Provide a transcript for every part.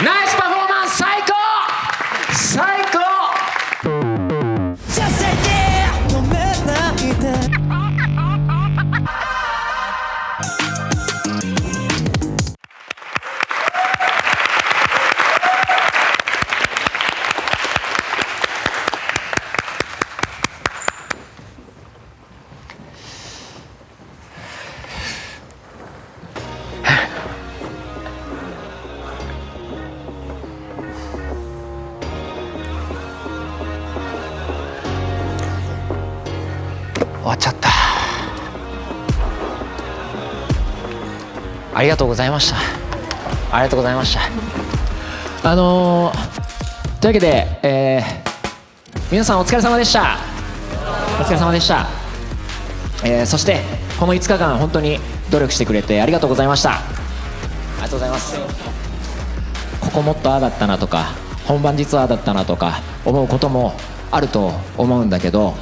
ナイスパフォーマンス、最高最高。終わっちゃった。ありがとうございました。ありがとうございました。というわけで、皆さんお疲れ様でした。お疲れ様でした。そしてこの5日間本当に努力してくれてありがとうございました。ありがとうございます。ここもっとああだったなとか、本番実はああだったなとか思うこともあると思うんだけど、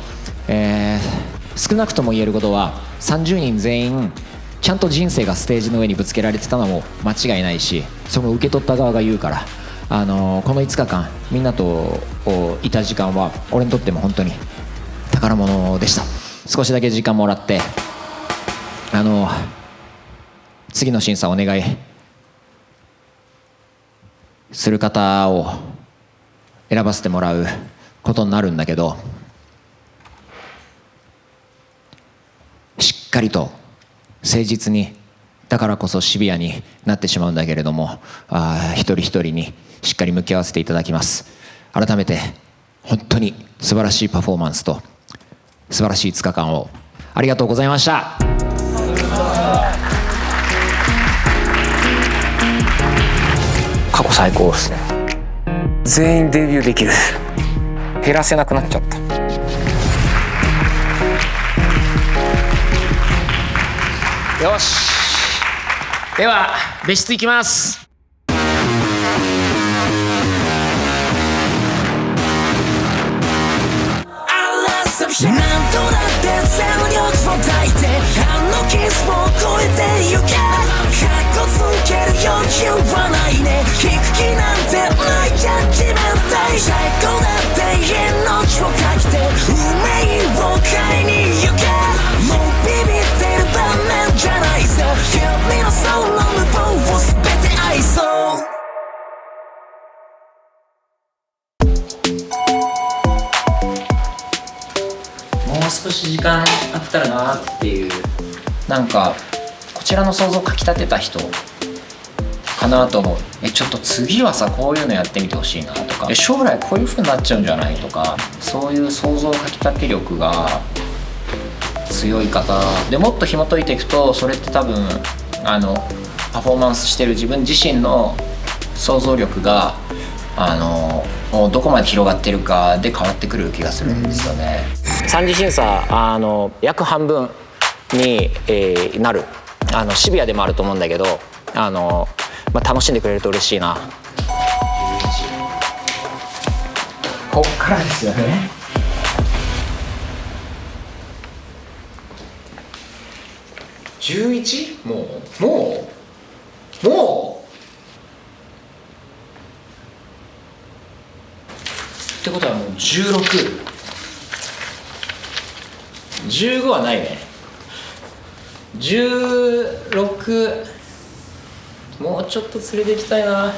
少なくとも言えることは30人全員ちゃんと人生がステージの上にぶつけられてたのも間違いないし、その受け取った側が言うから、この5日間みんなといた時間は俺にとっても本当に宝物でした。少しだけ時間もらって次の審査お願いする方を選ばせてもらうことになるんだけど、しっかりと誠実に、だからこそシビアになってしまうんだけれども、一人一人にしっかり向き合わせていただきます。改めて本当に素晴らしいパフォーマンスと素晴らしい5日間をありがとうございました。過去最高ですね。全員デビューできる。減らせなくなっちゃった。よし、では別室行きます。なんとだって全力を抱いてキスを超えてゆけ。かっこつける余裕はないね。聞く気なんてないジャッジメント。最高だって命をかけて運命を買いに行け。もうビビってる場面じゃないぞ。君のソロの無謀を全て愛そう。もう少し時間あったらなっていう、なんかこちらの想像をかきたてた人かなと思う。ちょっと次はさこういうのやってみてほしいなとか、将来こういう風になっちゃうんじゃないとか、そういう想像かきたて力が強い方で、もっと紐解いていくとそれって多分パフォーマンスしてる自分自身の想像力がどこまで広がってるかで変わってくる気がするんですよね。3次審査約半分に、なるシビアでもあると思うんだけど、楽しんでくれると嬉しいな。こっからですよね。11？ もうってことはもう1615はないね。16もうちょっと連れて行きたいな。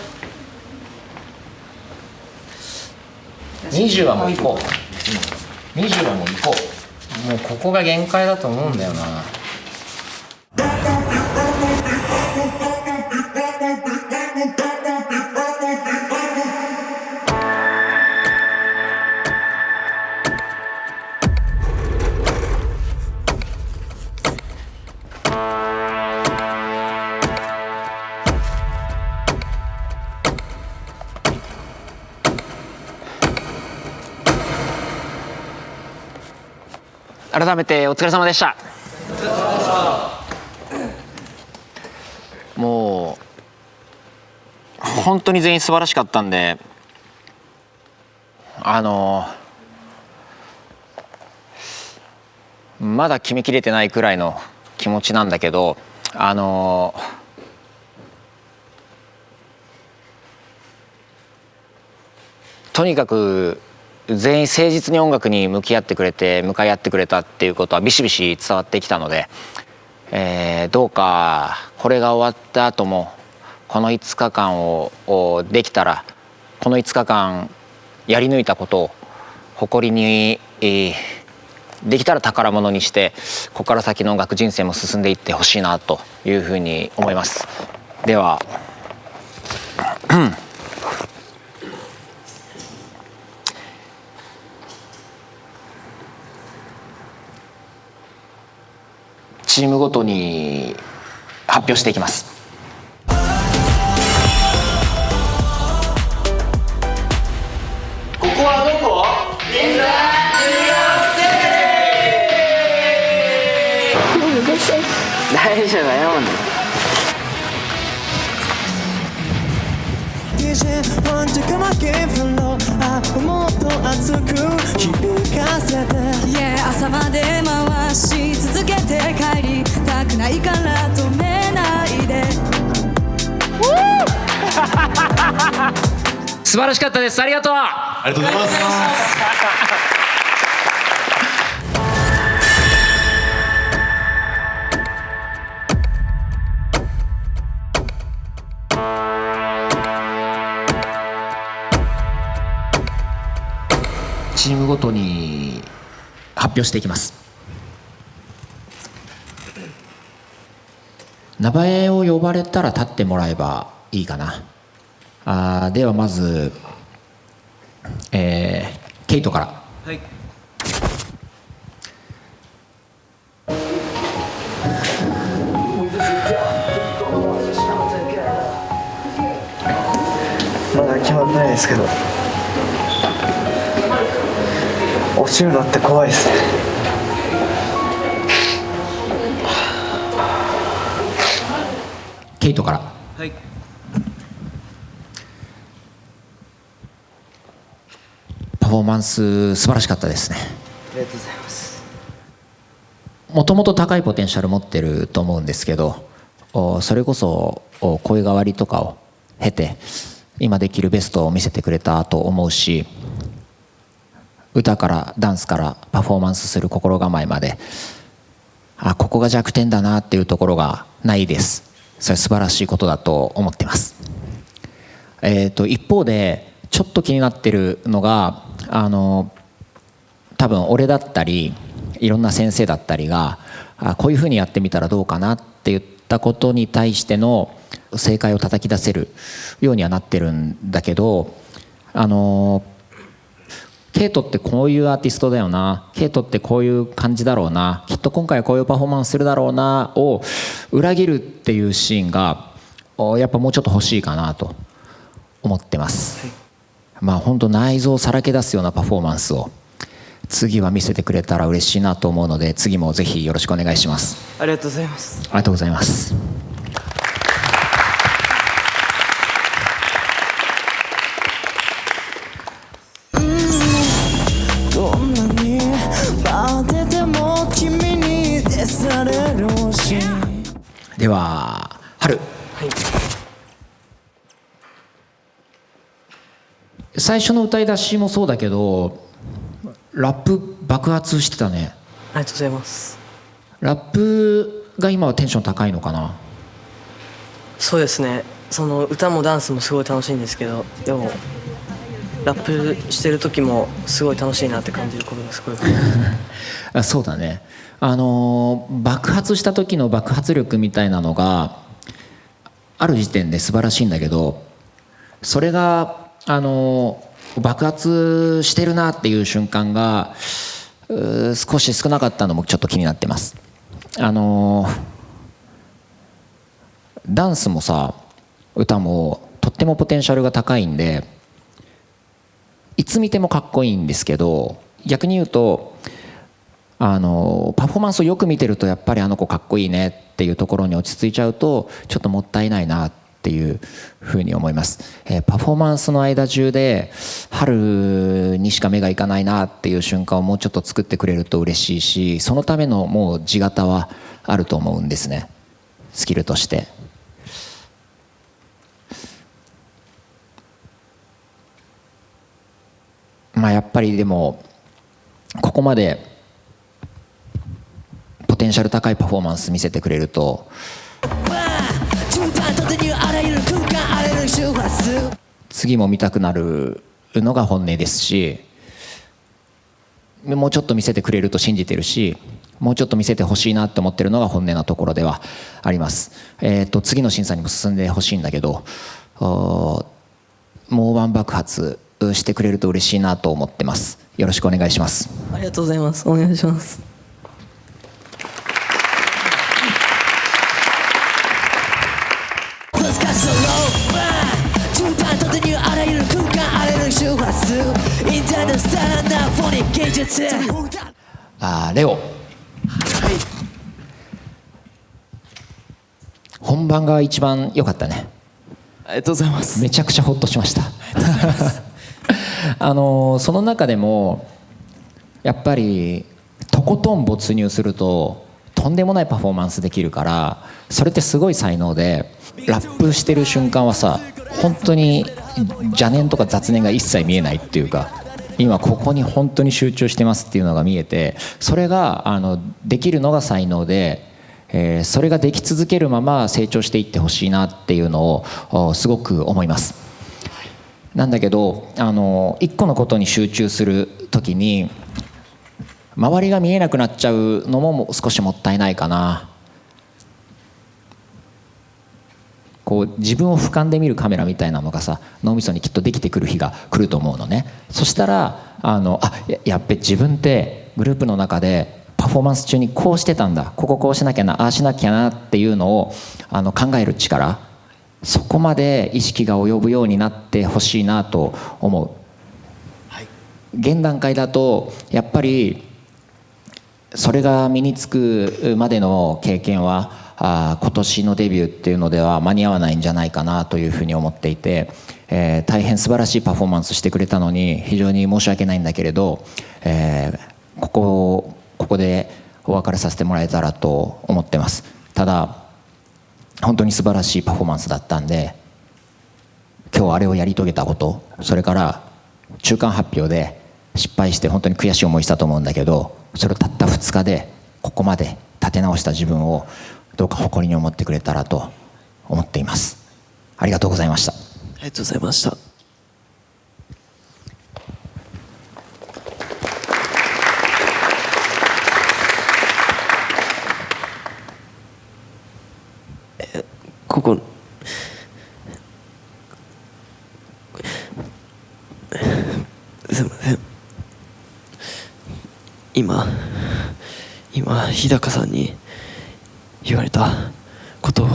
20はもう行こう。20はもう行こう。もうここが限界だと思うんだよな。改めてお疲れ様でした。もう本当に全員素晴らしかったんで、まだ決めきれてないくらいの気持ちなんだけど、とにかく全員誠実に音楽に向き合ってくれて向かい合ってくれたっていうことはビシビシ伝わってきたので、どうかこれが終わった後もこの5日間をできたらこの5日間やり抜いたことを誇りに、できたら宝物にしてここから先の音楽人生も進んでいってほしいなというふうに思います。ではチームごとに発表していきます。ここはどこ？銀座大丈夫だよ。もっと熱く響かせて Yeah 朝まで回し続けて帰りたくないから止めないで素晴らしかったです。ありがとう。ありがとうございます。チームごとに発表していきます。名前を呼ばれたら立ってもらえばいいかな。ではまず、ケイトから。はい。まだ決まってないですけど落ちるのって怖いですね。ケイトから。はい。パフォーマンス素晴らしかったですね。ありがとうございます。もともと高いポテンシャル持ってると思うんですけど、それこそ声変わりとかを経て今できるベストを見せてくれたと思うし、歌からダンスからパフォーマンスする心構えまで、ここが弱点だなっていうところがないです。それ素晴らしいことだと思ってます。一方でちょっと気になってるのが多分俺だったりいろんな先生だったりがこういうふうにやってみたらどうかなって言ったことに対しての正解を叩き出せるようにはなってるんだけど、ケイトってこういうアーティストだよな、ケイトってこういう感じだろうな、きっと今回はこういうパフォーマンスするだろうなを裏切るっていうシーンがやっぱもうちょっと欲しいかなと思ってます。まあ本当内臓をさらけ出すようなパフォーマンスを次は見せてくれたら嬉しいなと思うので、次もぜひよろしくお願いします。ありがとうございます。ありがとうございます。どんなに待ってても君に照されるしでは春、最初の歌い出しもそうだけどラップ爆発してたね。ありがとうございます。ラップが今はテンション高いのかな。そうですね、その歌もダンスもすごい楽しいんですけど、でもラップしてる時もすごい楽しいなって感じることがすごいそうだね、爆発した時の爆発力みたいなのがある時点で素晴らしいんだけど、それが爆発してるなっていう瞬間が少し少なかったのもちょっと気になってます。ダンスもさ歌もとってもポテンシャルが高いんでいつ見てもかっこいいんですけど、逆に言うとパフォーマンスをよく見てるとやっぱりあの子かっこいいねっていうところに落ち着いちゃうとちょっともったいないなっていうふうに思います。パフォーマンスの間中で春にしか目がいかないなっていう瞬間をもうちょっと作ってくれると嬉しいし、そのためのもう地形はあると思うんですね、スキルとして。やっぱりでもここまでポテンシャル高いパフォーマンス見せてくれると、次も見たくなるのが本音ですし、もうちょっと見せてくれると信じてるし、もうちょっと見せてほしいなって思ってるのが本音なところではあります。次の審査にも進んでほしいんだけど、もうワン爆発してくれると嬉しいなと思ってます。よろしくお願いします。ありがとうございます。お願いします。レオ、本番が一番良かったね。ありがとうございます。めちゃくちゃホッとしましたその中でもやっぱりとことん没入するととんでもないパフォーマンスできるから、それってすごい才能で、ラップしてる瞬間はさ、本当に邪念とか雑念が一切見えないっていうか、今ここに本当に集中してますっていうのが見えて、それができるのが才能で、それができ続けるまま成長していってほしいなっていうのをすごく思います。なんだけど一個のことに集中するときに周りが見えなくなっちゃうのも少しもったいないかな。こう自分を俯瞰で見るカメラみたいなのがさ、脳みそにきっとできてくる日が来ると思うのね。そしたらやっべ、自分ってグループの中でパフォーマンス中にこうしてたんだ、ここうしなきゃな、ああしなきゃなっていうのを考える力、そこまで意識が及ぶようになってほしいなと思う。現段階だとやっぱりそれが身につくまでの経験は今年のデビューっていうのでは間に合わないんじゃないかなというふうに思っていて、大変素晴らしいパフォーマンスしてくれたのに非常に申し訳ないんだけれど、ここでお別れさせてもらえたらと思ってます。ただ本当に素晴らしいパフォーマンスだったんで、今日あれをやり遂げたこと、それから中間発表で失敗して本当に悔しい思いしたと思うんだけど、それをたった2日でここまで立て直した自分をどうか誇りに思ってくれたらと思っています。ありがとうございました。ありがとうございました。ここすいません。今日高さんに言われたことを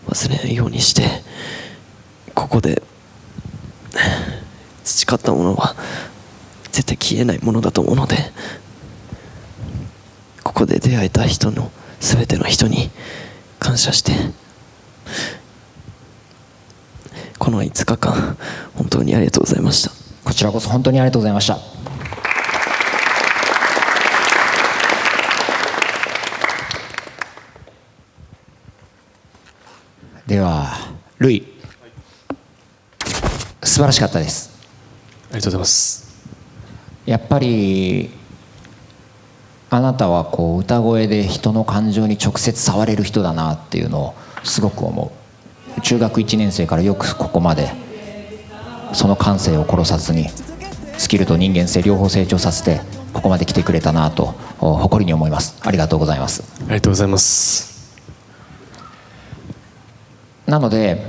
忘れないようにして、ここで培ったものは絶対消えないものだと思うので、ここで出会えた人の全ての人に感謝して、この5日間本当にありがとうございました。こちらこそ本当にありがとうございました。ではルイ、素晴らしかったです。ありがとうございます。やっぱりあなたはこう歌声で人の感情に直接触れる人だなっていうのをすごく思う。中学1年生からよくここまでその感性を殺さずにスキルと人間性両方成長させてここまで来てくれたなと誇りに思います。ありがとうございます。ありがとうございます。なので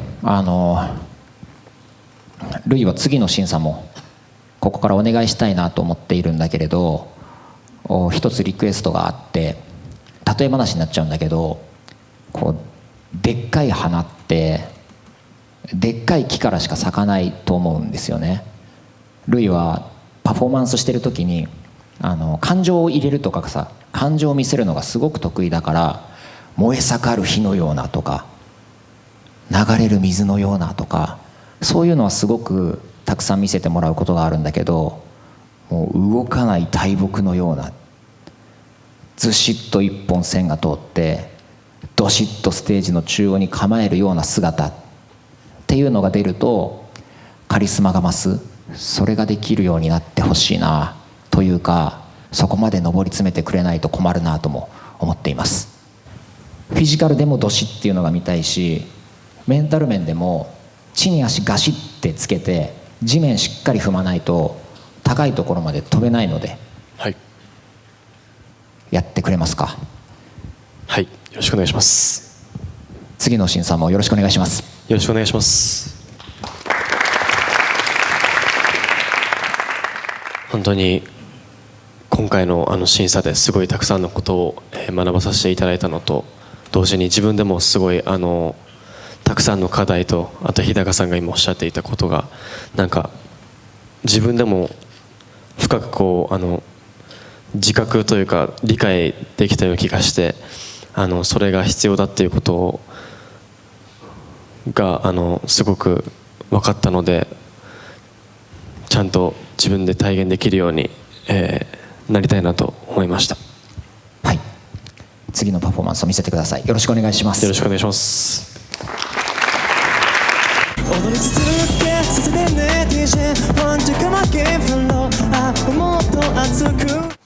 ルイは次の審査もここからお願いしたいなと思っているんだけれど、一つリクエストがあって、例え話になっちゃうんだけど、こうでっかい花ってでっかい木からしか咲かないと思うんですよね。ルイはパフォーマンスしてる時に感情を入れるとかさ、感情を見せるのがすごく得意だから、燃え盛る火のようなとか流れる水のようなとか、そういうのはすごくたくさん見せてもらうことがあるんだけど、もう動かない大木のようなずしっと一本線が通ってどしっとステージの中央に構えるような姿っていうのが出るとカリスマが増す、それができるようになってほしいなというか、そこまで上り詰めてくれないと困るなとも思っています。フィジカルでもどしっていうのが見たいし、メンタル面でも地に足ガシッてつけて地面しっかり踏まないと高いところまで飛べないので、はい、やってくれますか？はい、よろしくお願いします。次の審査もよろしくお願いします。よろしくお願いします。本当に今回の審査ですごいたくさんのことを学ばさせていただいたのと同時に、自分でもすごいたくさんの課題と、あと日高さんが今おっしゃっていたことがなんか自分でも深くこう自覚というか理解できたような気がして、それが必要だっていうことがすごく分かったので、ちゃんと自分で体現できるように、なりたいなと思いました。はい、次のパフォーマンスを見せてください。よろしくお願いします。よろしくお願いします。踊り続けさせてね DJ Want to come again from low もっと熱く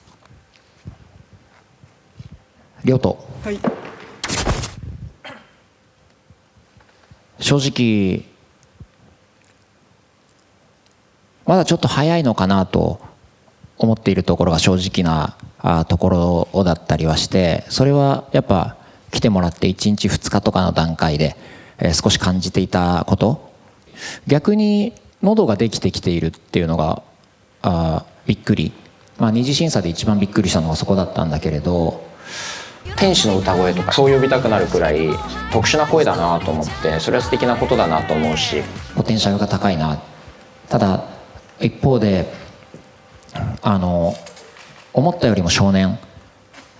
亮斗、はい。正直まだちょっと早いのかなと思っているところが正直なところだったりはして、それはやっぱ来てもらって1日2日とかの段階で少し感じていたこと、逆に喉ができてきているっていうのがびっくり、二次審査で一番びっくりしたのがそこだったんだけれど、天使の歌声とかそう呼びたくなるくらい特殊な声だなと思って、それは素敵なことだなと思うし、ポテンシャルが高いな。ただ一方で思ったよりも少年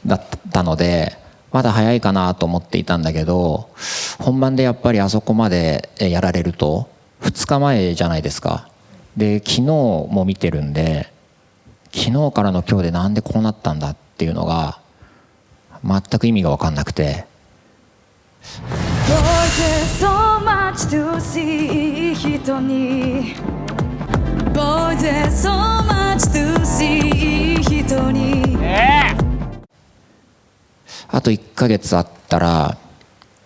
だったのでまだ早いかなと思っていたんだけど、本番でやっぱりあそこまでやられると2日前じゃないですか。で昨日も見てるんで、昨日からの今日でなんでこうなったんだっていうのが全く意味が分かんなくて、 Boys there's so much to see 人に Boys there's so much to see 人にあと1ヶ月あったら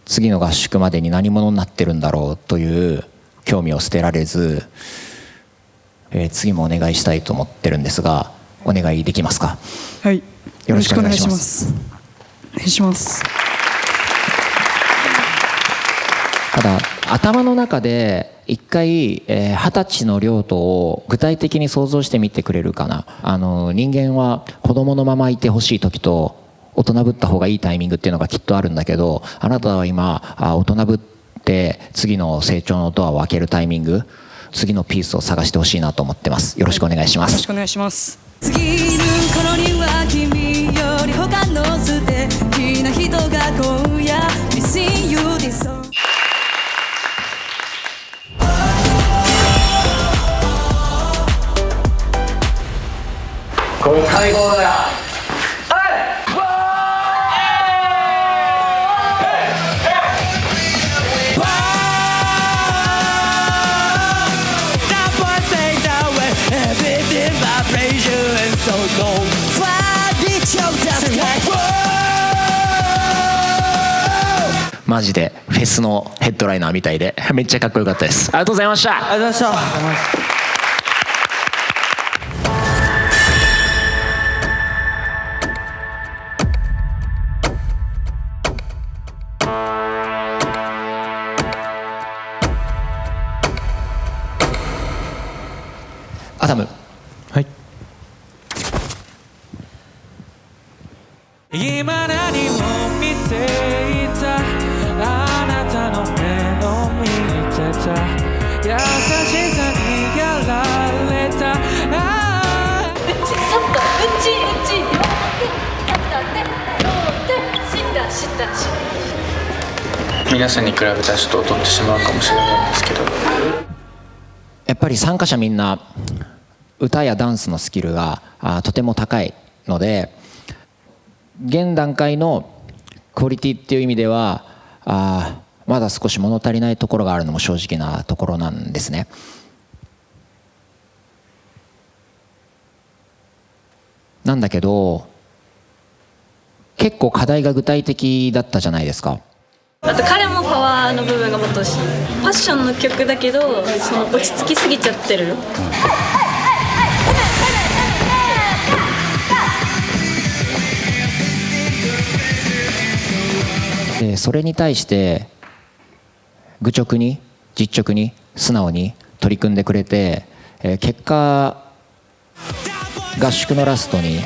次の合宿までに何者になってるんだろうという興味を捨てられず、次もお願いしたいと思ってるんですが、お願いできますか？はい、よろしくお願いします。お願いします。ただ頭の中で一回20歳の亮斗を具体的に想像してみてくれるかな。人間は子供のままいてほしい時と大人ぶった方がいいタイミングっていうのがきっとあるんだけど、あなたは今大人ぶって次の成長のドアを開けるタイミング、次のピースを探してほしいなと思ってます。よろしくお願いします。よろしくお願いします。次いる頃には君より他の素敵な人が今夜 Missing you this song。これ最高だよ。マジでフェスのヘッドライナーみたいでめっちゃかっこよかったです。ありがとうございました。ありがとうございました。アダム。はい。今何も見ていたあなたの目の見てた優しさにやられたうちさっとうちうち両手片手両手したしたした皆さんに比べたらちょっと劣ってしまうかもしれないんですけど、やっぱり参加者みんな歌やダンスのスキルがとても高いので、現段階のクオリティっていう意味ではまだ少し物足りないところがあるのも正直なところなんですね。なんだけど結構課題が具体的だったじゃないですか。あと彼もパワーの部分がもっと欲しい。パッションの曲だけどその落ち着きすぎちゃってる、でそれに対して愚直に実直に素直に取り組んでくれて、結果合宿のラストに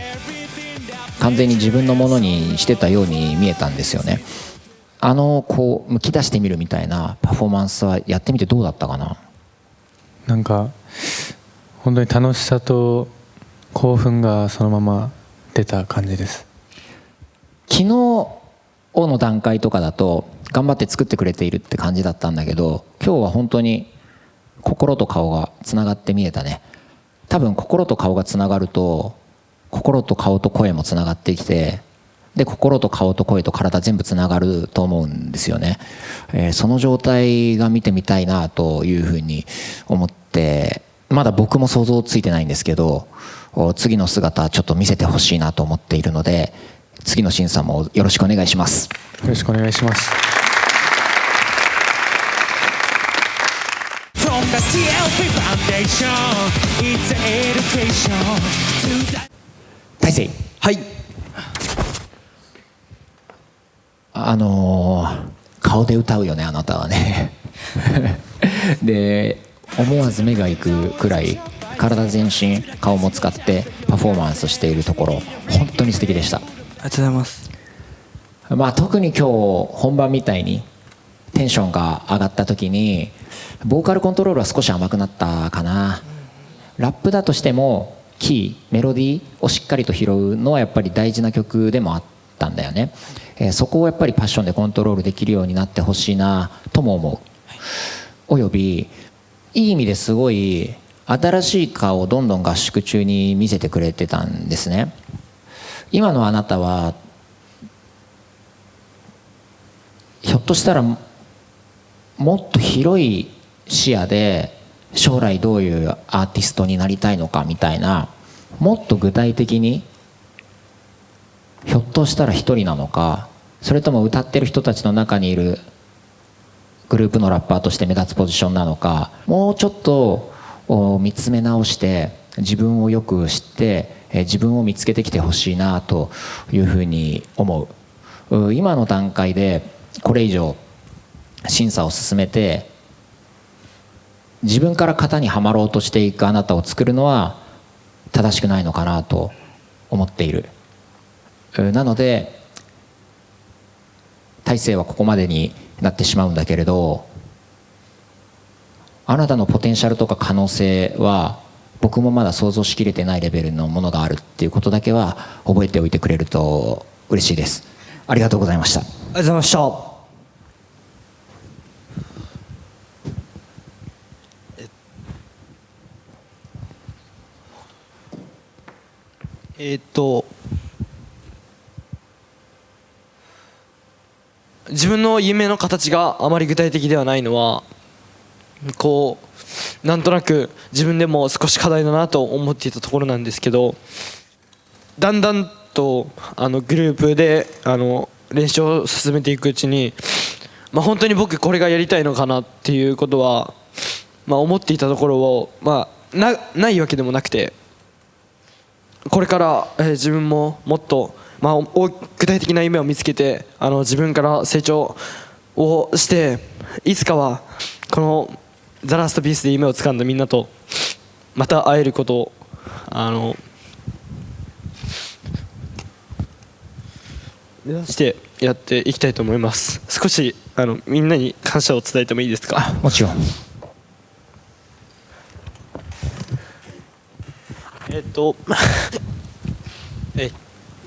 完全に自分のものにしてたように見えたんですよね。こうむき出してみるみたいなパフォーマンスはやってみてどうだったかな。なんか本当に楽しさと興奮がそのまま出た感じです。昨日の段階とかだと頑張って作ってくれているって感じだったんだけど、今日は本当に心と顔がつながって見えたね。多分心と顔がつながると心と顔と声もつながってきて、で心と顔と声と体全部つながると思うんですよね。その状態が見てみたいなというふうに思って、まだ僕も想像ついてないんですけど、次の姿ちょっと見せてほしいなと思っているので、次の審査もよろしくお願いします。よろしくお願いします。大勢、はい。顔で歌うよねあなたはねで思わず目が行くくらい体全身顔も使ってパフォーマンスしているところ本当に素敵でした。ありがとうございます。特に今日本番みたいにテンションが上がった時にボーカルコントロールは少し甘くなったかな。ラップだとしてもキーメロディーをしっかりと拾うのはやっぱり大事な曲でもあったんだよね。そこをやっぱりパッションでコントロールできるようになってほしいなとも思う。およびいい意味ですごい新しい顔をどんどん合宿中に見せてくれてたんですね。今のあなたはひょっとしたらもっと広い視野で将来どういうアーティストになりたいのかみたいな、もっと具体的にひょっとしたら一人なのか、それとも歌ってる人たちの中にいるグループのラッパーとして目立つポジションなのか、もうちょっと見つめ直して自分をよく知って自分を見つけてきてほしいなというふうに思う。今の段階でこれ以上審査を進めて自分から型にはまろうとしていくあなたを作るのは正しくないのかなと思っている。なので大勢はここまでになってしまうんだけれど、あなたのポテンシャルとか可能性は僕もまだ想像しきれてないレベルのものがあるっていうことだけは覚えておいてくれると嬉しいです。ありがとうございました。ありがとうございました。自分の夢の形があまり具体的ではないのはこうなんとなく自分でも少し課題だなと思っていたところなんですけど、だんだんとグループで練習を進めていくうちに、本当に僕これがやりたいのかなっていうことは、思っていたところを、ないわけでもなくて、これから、自分ももっと、具体的な夢を見つけて自分から成長をして、いつかはこのザ・ラストピースで夢を掴んだみんなとまた会えることを目指してやっていきたいと思います。少しみんなに感謝を伝えてもいいですか？もちろん。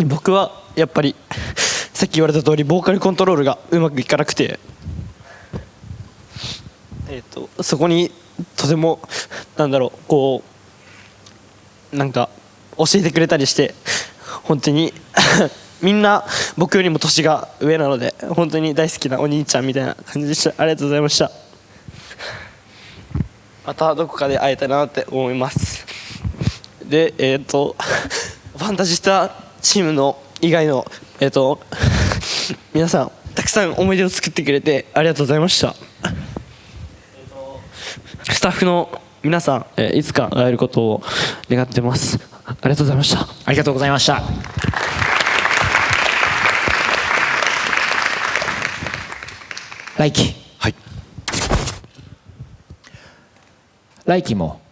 僕はやっぱりさっき言われた通りボーカルコントロールがうまくいかなくて、そこにとてもなんか教えてくれたりして、本当にみんな僕よりも年が上なので本当に大好きなお兄ちゃんみたいな感じでした。ありがとうございました。またどこかで会えたらなって思います。でパファンタジスタチームの以外の皆さんたくさん思い出を作ってくれてありがとうございました。スタッフの皆さん、いつか会えることを願ってます。ありがとうございました。ありがとうございました。来季。はい。来季も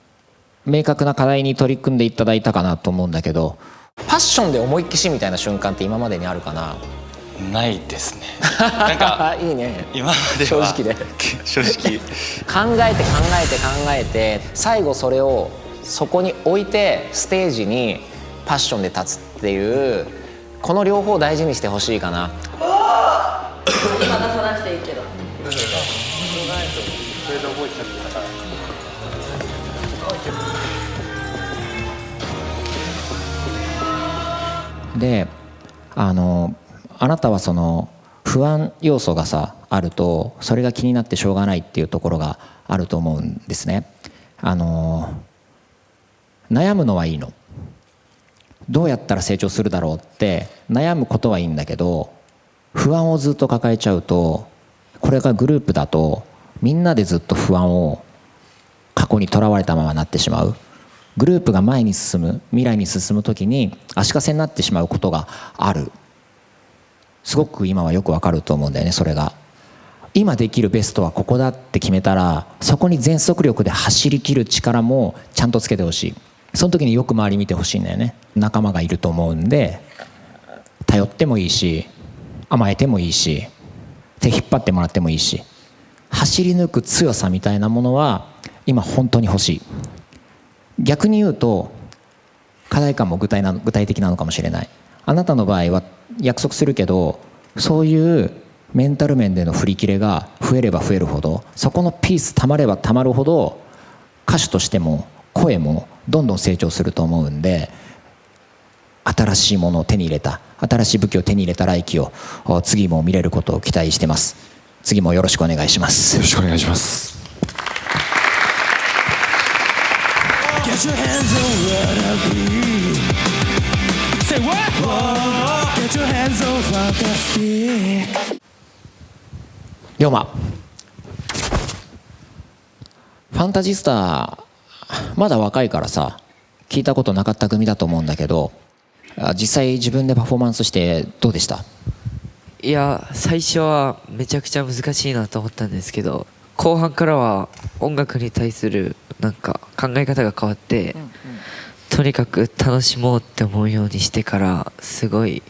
明確な課題に取り組んでいただいたかなと思うんだけど、ファッションで思いっきしみたいな瞬間って今までにあるかな？ないですね。なんかいいね。今までは正直で正直考えて最後それをそこに置いてステージにパッションで立つっていうこの両方を大事にしてほしいかな。今出さなくていいけど。であなたはその不安要素がさあるとそれが気になってしょうがないっていうところがあると思うんですね。悩むのはいいの。どうやったら成長するだろうって悩むことはいいんだけど、不安をずっと抱えちゃうと、これがグループだとみんなでずっと不安を過去にとらわれたままになってしまう。グループが前に進む、未来に進む時に足かせになってしまうことがある。すごく今はよくわかると思うんだよね。それが今できるベストはここだって決めたら、そこに全速力で走り切る力もちゃんとつけてほしい。その時によく周り見てほしいんだよね。仲間がいると思うんで、頼ってもいいし甘えてもいいし手引っ張ってもらってもいいし、走り抜く強さみたいなものは今本当に欲しい。逆に言うと課題感も具体的なのかもしれない。あなたの場合は約束するけど、そういうメンタル面での振り切れが増えれば増えるほど、そこのピースたまればたまるほど歌手としても声もどんどん成長すると思うんで、新しいものを手に入れた、新しい武器を手に入れた来季を次も見れることを期待してます。次もよろしくお願いします。よろしくお願いします。Get your hands on what I be. Say what? Get your hands on fantastic. 龍馬、ファンタジスタまだ若いからさ聞いたことなかった組だと思うんだけど、実際自分でパフォーマンスしてどうでした？いや、最初はめちゃくちゃ難しいなと思ったんですけど、後半からは音楽に対するなんか考え方が変わって、とにかく楽しもうって思うようにしてから、すごい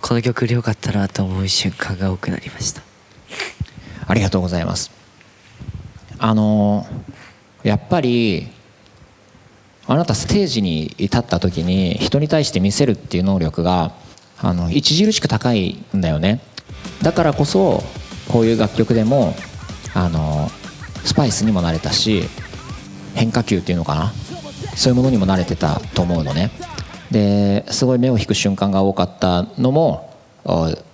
この曲でよかったなと思う瞬間が多くなりました。ありがとうございます。やっぱりあなたステージに立った時に人に対して見せるっていう能力が著しく高いんだよね。だからこそこういう楽曲でもスパイスにもなれたし、変化球っていうのかな、そういうものにも慣れてたと思うのね。ですごい目を引く瞬間が多かったのも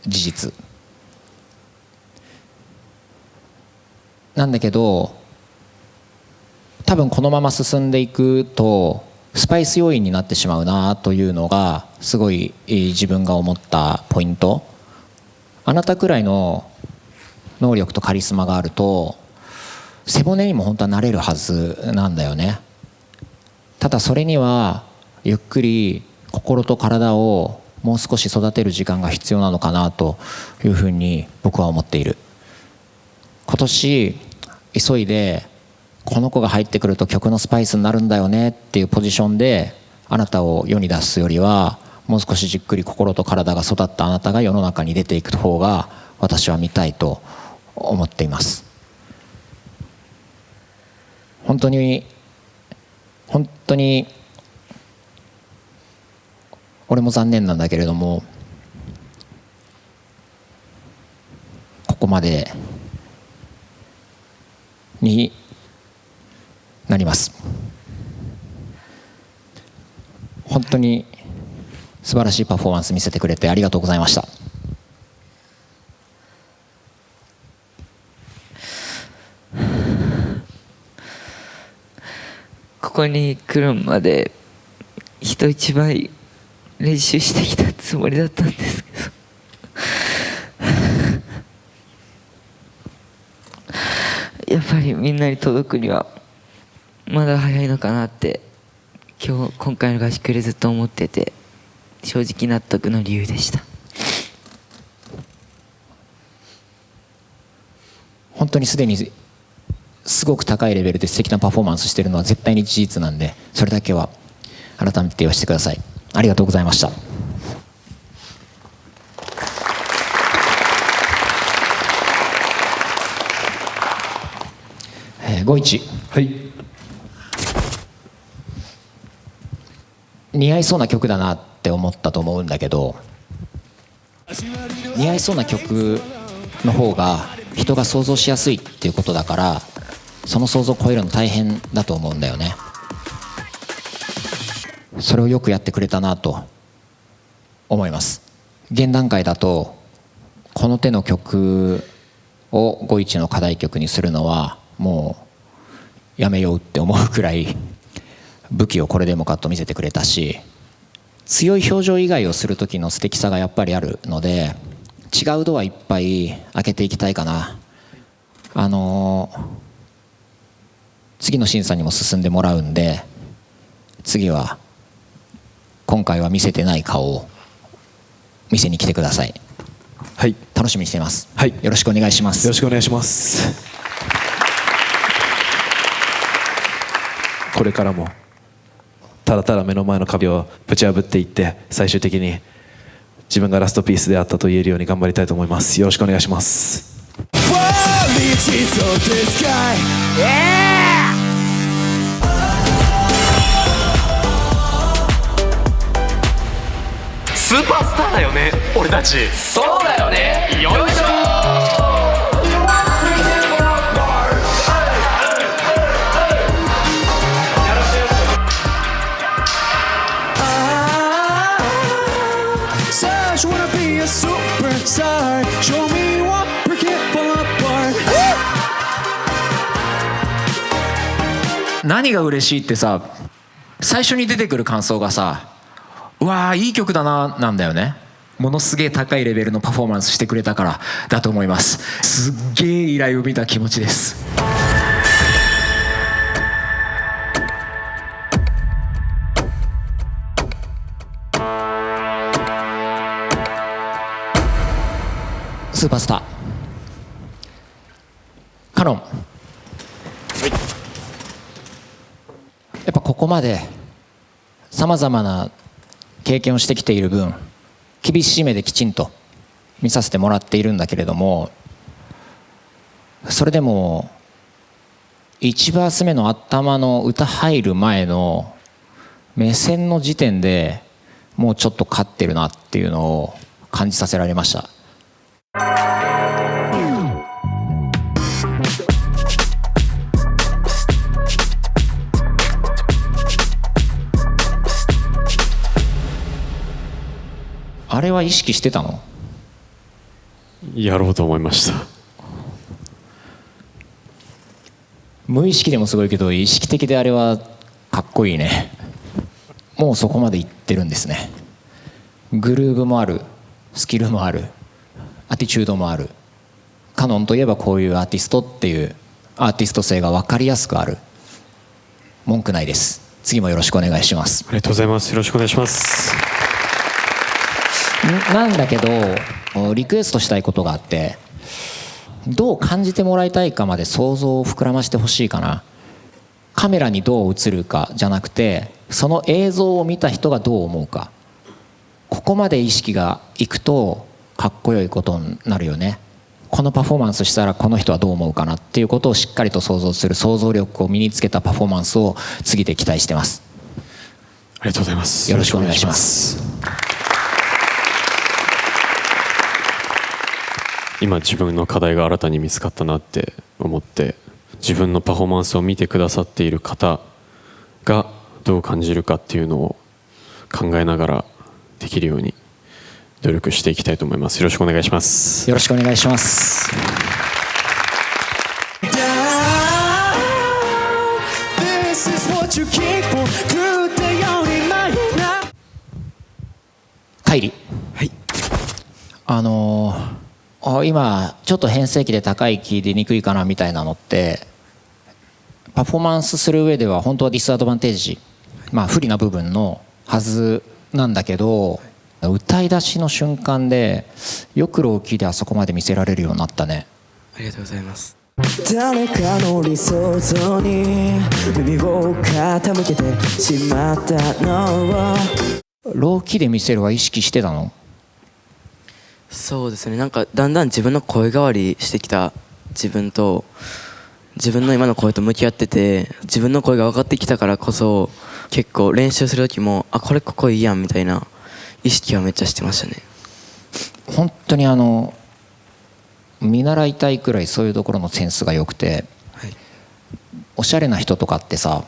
事実なんだけど、多分このまま進んでいくとスパイス要因になってしまうなというのがすごい自分が思ったポイント。あなたくらいの能力とカリスマがあると背骨にも本当はなれるはずなんだよね。ただそれにはゆっくり心と体をもう少し育てる時間が必要なのかなというふうに僕は思っている。今年急いでこの子が入ってくると曲のスパイスになるんだよねっていうポジションであなたを世に出すよりは、もう少しじっくり心と体が育ったあなたが世の中に出ていく方が私は見たいと思っています。本当に俺も残念なんだけれども、ここまでになります。本当に素晴らしいパフォーマンス見せてくれてありがとうございました。ここに来るまで人一倍練習してきたつもりだったんですけどやっぱりみんなに届くにはまだ早いのかなって今回の合宿でずっと思ってて、正直納得の理由でした。本当にすでにすごく高いレベルで素敵なパフォーマンスしているのは絶対に事実なんで、それだけは改めて言わせてください。ありがとうございました。51、はい、似合いそうな曲だなって思ったと思うんだけど、似合いそうな曲の方が人が想像しやすいっていうことだから、その想像を超えるの大変だと思うんだよね。それをよくやってくれたなと思います。現段階だとこの手の曲を51の課題曲にするのはもうやめようって思うくらい武器をこれでもかと見せてくれたし、強い表情以外をする時の素敵さがやっぱりあるので、違うドアいっぱい開けていきたいかな。次の審査にも進んでもらうんで、次は今回は見せてない顔を見せに来てください。はい、楽しみにしています。はい、よろしくお願いします。よろしくお願いします。これからもただただ目の前の壁をぶち破っていって、最終的に自分がラストピースであったと言えるように頑張りたいと思います。よろしくお願いします。スーパースターだよね、俺たち。そうだよね、よいしょ何が嬉しいってさ、最初に出てくる感想がさ、うわーいい曲だななんだよね。ものすげえ高いレベルのパフォーマンスしてくれたからだと思います。すっげえ依頼を見た気持ちです。スーパースターカノン、やっぱここまでさまざまな経験をしてきている分、厳しい目できちんと見させてもらっているんだけれども、それでも1バース目の頭の歌入る前の目線の時点でもうちょっと勝ってるなっていうのを感じさせられました。あれは意識してたの？やろうと思いました。無意識でもすごいけど、意識的であれはかっこいいね。もうそこまでいってるんですね。グルーヴもある、スキルもある、アティチュードもある。カノンといえばこういうアーティストっていうアーティスト性が分かりやすくある。文句ないです。次もよろしくお願いします。ありがとうございます。よろしくお願いします。なんだけどリクエストしたいことがあって、どう感じてもらいたいかまで想像を膨らましてほしいかな。カメラにどう映るかじゃなくて、その映像を見た人がどう思うか。ここまで意識がいくとかっこよいことになるよね。このパフォーマンスしたらこの人はどう思うかなっていうことをしっかりと想像する想像力を身につけたパフォーマンスを次で期待してます。ありがとうございます。よろしくお願いします。今自分の課題が新たに見つかったなって思って、自分のパフォーマンスを見てくださっている方がどう感じるかっていうのを考えながらできるように努力していきたいと思います。よろしくお願いします。よろしくお願いします。海里。はい。今ちょっと変声期で高いキー出にくいかなみたいなのってパフォーマンスする上では本当はディスアドバンテージ、不利な部分のはずなんだけど、歌い出しの瞬間でよくローキーであそこまで見せられるようになったね。ありがとうございます。誰かの理想像に耳を傾けてしまったのはローキーで見せるは意識してたの？そうですね、なんかだんだん自分の声変わりしてきた自分と自分の今の声と向き合ってて、自分の声が分かってきたからこそ結構練習する時もこれここいいやんみたいな意識はめっちゃしてましたね。本当に見習いたいくらいそういうところのセンスが良くて、おしゃれな人とかってさ、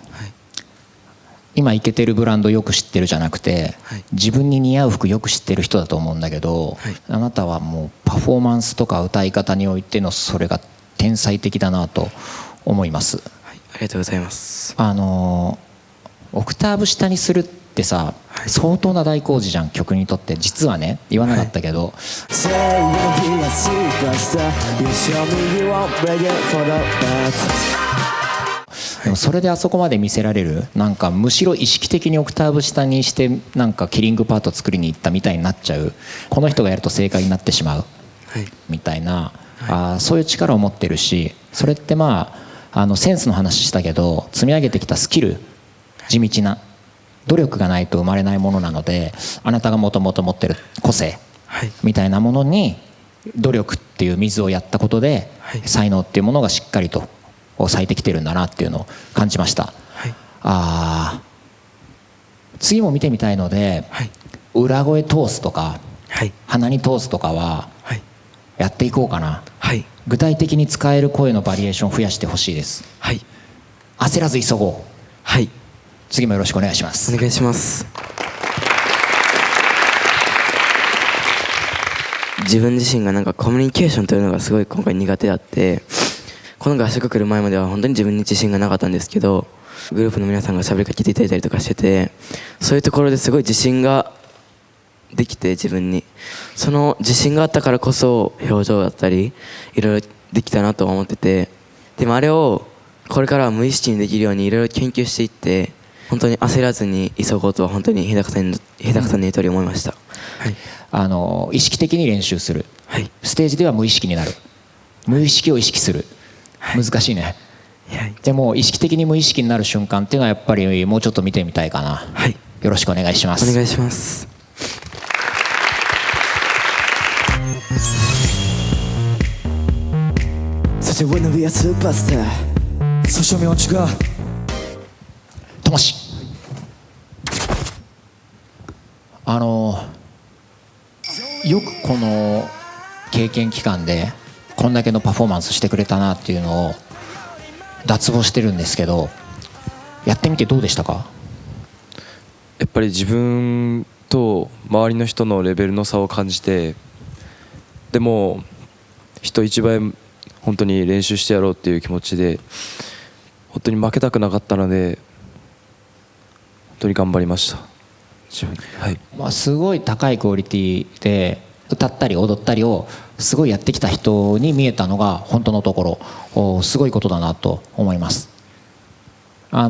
今イケてるブランドよく知ってるじゃなくて、自分に似合う服よく知ってる人だと思うんだけど、あなたはもうパフォーマンスとか歌い方においてのそれが天才的だなと思います。ありがとうございます。オクターブ下にするってさ、相当な大工事じゃん、曲にとって。実はね、言わなかったけど、でもそれであそこまで見せられる、なんかむしろ意識的にオクターブ下にしてなんかキリングパート作りに行ったみたいになっちゃう、この人がやると正解になってしまうみたいな、そういう力を持ってるし、それってセンスの話したけど積み上げてきたスキル、地道な努力がないと生まれないものなので、あなたがもともと持ってる個性みたいなものに努力っていう水をやったことで、才能っていうものがしっかりと咲いてきてるんだなっていうのを感じました。次も見てみたいので、裏声通すとか、鼻に通すとかはやっていこうかな。具体的に使える声のバリエーションを増やしてほしいです。焦らず急ごう。次もよろしくお願いします。お願いします。自分自身がなんかコミュニケーションというのがすごい今回苦手だって、この合宿来る前までは本当に自分に自信がなかったんですけど、グループの皆さんが喋りかけていただいたりとかしてて、そういうところですごい自信ができて、自分にその自信があったからこそ表情だったりいろいろできたなと思ってて、でもあれをこれからは無意識にできるようにいろいろ研究していって、本当に焦らずに急ごうとは本当に日高さんの言う通り思いました。意識的に練習する、ステージでは無意識になる、無意識を意識する、難しいね。でも意識的に無意識になる瞬間っていうのはやっぱりもうちょっと見てみたいかな。よろしくお願いします。お願いします。Such a wanna be a superstar. そして名字がともし、よくこの経験期間でこんだけのパフォーマンスしてくれたなっていうのを脱帽してるんですけど、やってみてどうでしたか？やっぱり自分と周りの人のレベルの差を感じて、でも人一倍本当に練習してやろうっていう気持ちで、本当に負けたくなかったので本当に頑張りました。自分すごい高いクオリティで歌ったり踊ったりをすごいやってきた人に見えたのが本当のところすごいことだなと思います。た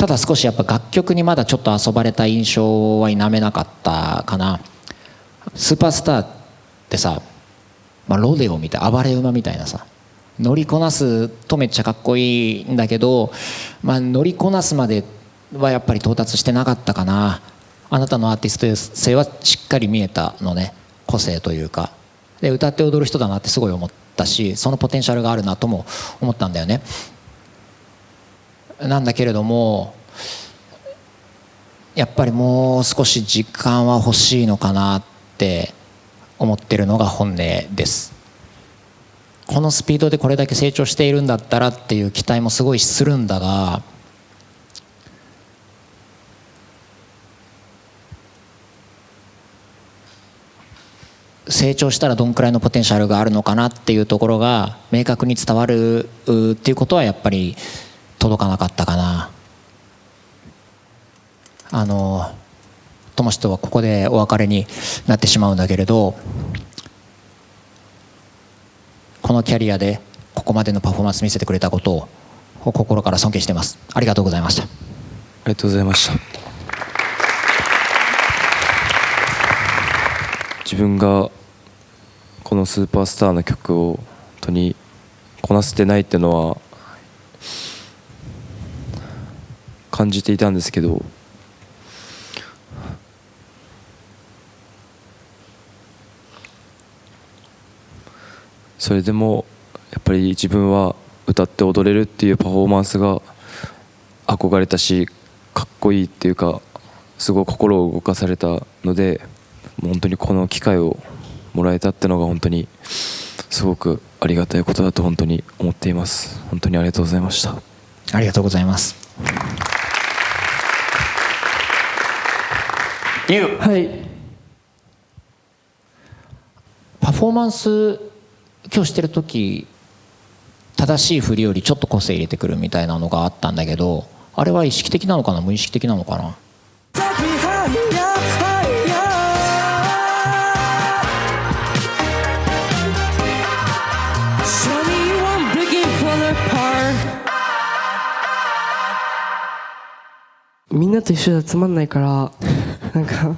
だ少しやっぱ楽曲にまだちょっと遊ばれた印象は否めなかったかな。スーパースターってさ、ロデオみたい、暴れ馬みたいなさ、乗りこなすとめっちゃかっこいいんだけど、乗りこなすまではやっぱり到達してなかったかな。あなたのアーティスト性はしっかり見えたのね、個性というかで、歌って踊る人だなってすごい思ったし、そのポテンシャルがあるなとも思ったんだよね。なんだけれどもやっぱりもう少し時間は欲しいのかなって思ってるのが本音です。このスピードでこれだけ成長しているんだったらっていう期待もすごいするんだが、成長したらどんくらいのポテンシャルがあるのかなっていうところが明確に伝わるっていうことはやっぱり届かなかったかな。友志とはここでお別れになってしまうんだけれど、このキャリアでここまでのパフォーマンス見せてくれたことを心から尊敬しています。ありがとうございました。ありがとうございました。自分がこのスーパースターの曲を本当にこなせてないっていうのは感じていたんですけど、それでもやっぱり自分は歌って踊れるっていうパフォーマンスが憧れたし、かっこいいっていうかすごい心を動かされたので、もう本当にこの機会をもらえたってのが本当にすごくありがたいことだと本当に思っています。本当にありがとうございました。ありがとうございます。はい。パフォーマンス今日してる時、正しい振りよりちょっと個性入れてくるみたいなのがあったんだけど、あれは意識的なのかな、無意識的なのかな。みんなと一緒じゃつまんないからなんか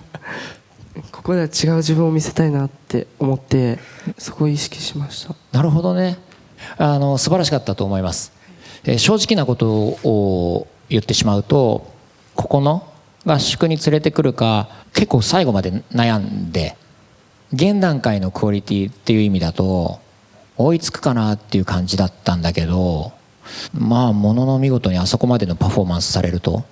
ここでは違う自分を見せたいなって思って、そこを意識しました。なるほどね。素晴らしかったと思います。正直なことを言ってしまうと、ここの合宿に連れてくるか結構最後まで悩んで、現段階のクオリティっていう意味だと追いつくかなっていう感じだったんだけど、まあものの見事にあそこまでのパフォーマンスされると、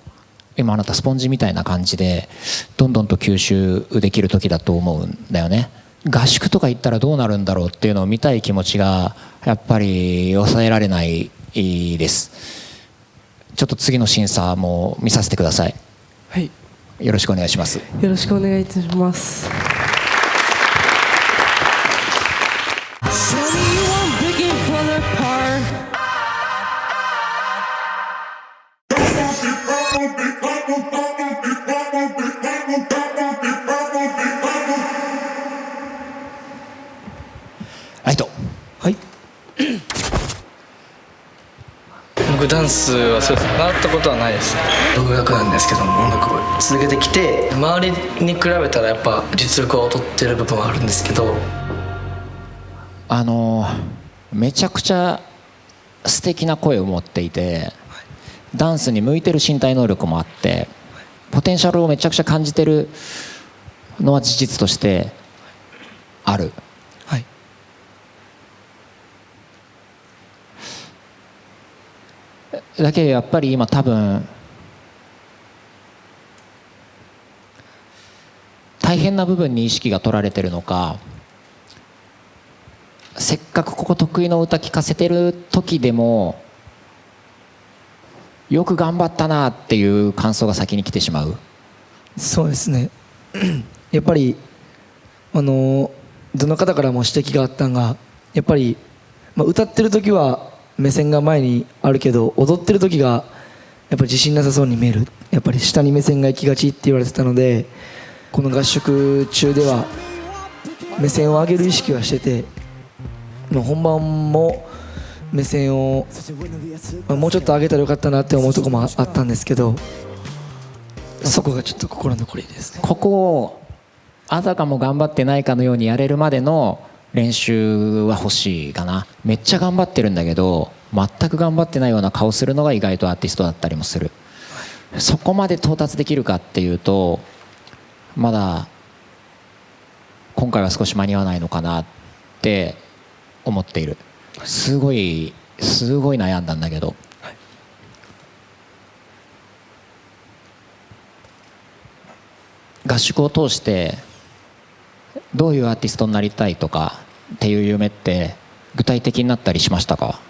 今あなたスポンジみたいな感じでどんどんと吸収できる時だと思うんだよね。合宿とか行ったらどうなるんだろうっていうのを見たい気持ちがやっぱり抑えられないです。ちょっと次の審査も見させてください。はい、よろしくお願いします。よろしくお願いいたします。僕ダンスはそうです習ったことはないですね。独学なんですけども、音楽を続けてきて、周りに比べたらやっぱ実力は劣ってる部分はあるんですけど、めちゃくちゃ素敵な声を持っていて、ダンスに向いてる身体能力もあって、ポテンシャルをめちゃくちゃ感じてるのは事実としてある。はい。だけどやっぱり今多分大変な部分に意識が取られてるのか、せっかくここ得意の歌聴かせてる時でもよく頑張ったなっていう感想が先に来てしまう。そうですねやっぱりどの方からも指摘があったのが、やっぱり、歌ってる時は目線が前にあるけど、踊ってる時がやっぱり自信なさそうに見える、やっぱり下に目線が行きがちって言われてたので、この合宿中では目線を上げる意識はしてて、本番も目線をもうちょっと上げたらよかったなって思うところもあったんですけど、そこがちょっと心残りですね。ここをあたかも頑張ってないかのようにやれるまでの練習は欲しいかな。めっちゃ頑張ってるんだけど全く頑張ってないような顔するのが意外とアーティストだったりもする。そこまで到達できるかっていうとまだ今回は少し間に合わないのかなって思っている。すごい悩んだんだけど、合宿を通してどういうアーティストになりたいとかっていう夢って具体的になったりしましたか？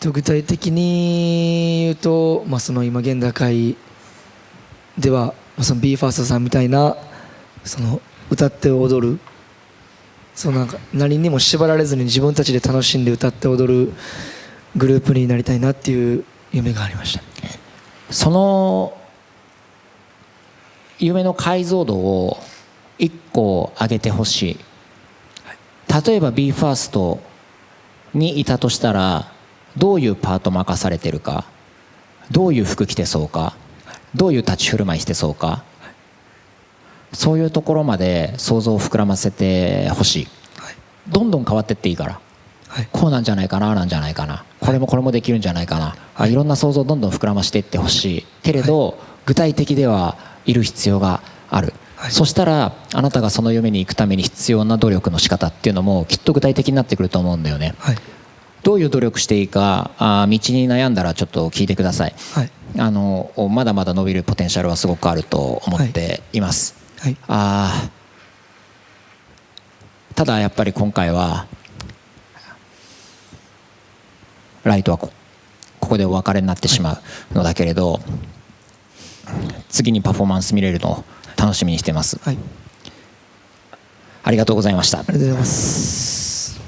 具体的に言うと、その今現代界ではその BE:FIRST さんみたいなその歌って踊る、その何にも縛られずに自分たちで楽しんで歌って踊るグループになりたいなっていう夢がありました。その夢の解像度を1個上げてほしい。例えば BE:FIRST にいたとしたらどういうパート任されてるか、どういう服着てそうか、どういう立ち振る舞いしてそうか、そういうところまで想像を膨らませてほしい。どんどん変わってっていいから、こうなんじゃないかな、なんじゃないかな、これもできるんじゃないかな、いろんな想像をどんどん膨らましていってほしいけれど、具体的ではいる必要がある。そしたらあなたがその夢に行くために必要な努力の仕方っていうのもきっと具体的になってくると思うんだよね。どういう努力していいか道に悩んだらちょっと聞いてください。まだまだ伸びるポテンシャルはすごくあると思っています。ただやっぱり今回はライトはここでお別れになってしまうのだけれど、次にパフォーマンス見れるのを楽しみにしています。ありがとうございました。ありがとうございます。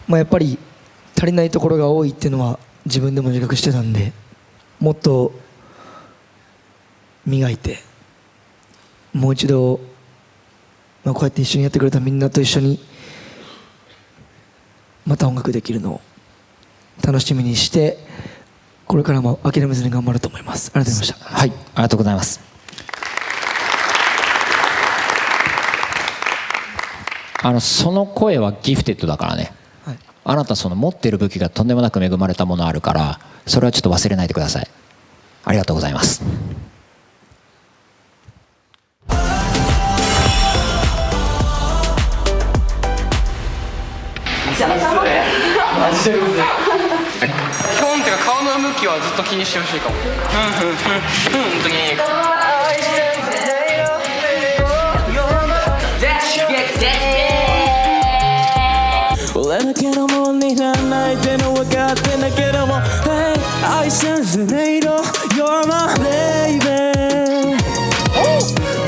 やっぱり足りないところが多いっていうのは自分でも自覚してたんで、もっと磨いてもう一度、こうやって一緒にやってくれたみんなと一緒にまた音楽できるのを楽しみにして、これからも諦めずに頑張ると思います。ありがとうございました。はい、ありがとうございます。その声はギフテッドだからね。あなたその持ってる武器がとんでもなく恵まれたものあるから、それはちょっと忘れないでください。ありがとうございます。マジでむずい。基本っていうか顔の向きはずっと気にしてほしいかも。本当に。俺だけのもんにならないっての分かってんだけども、Hey, I sense the NATO, you're my baby。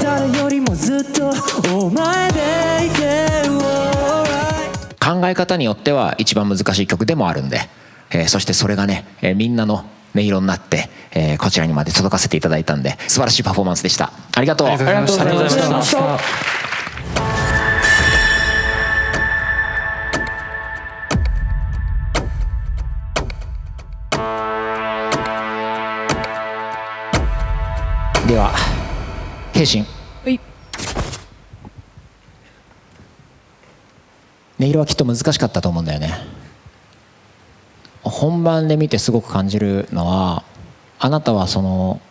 誰よりもずっとお前でいて、考え方によっては一番難しい曲でもあるんで、そしてそれがね、みんなの音色になって、こちらにまで届かせていただいたんで、素晴らしいパフォーマンスでした。ありがとう。ありがとうございました。では慶心、音色はきっと難しかったと思うんだよね。本番で見てすごく感じるのは、あなたはその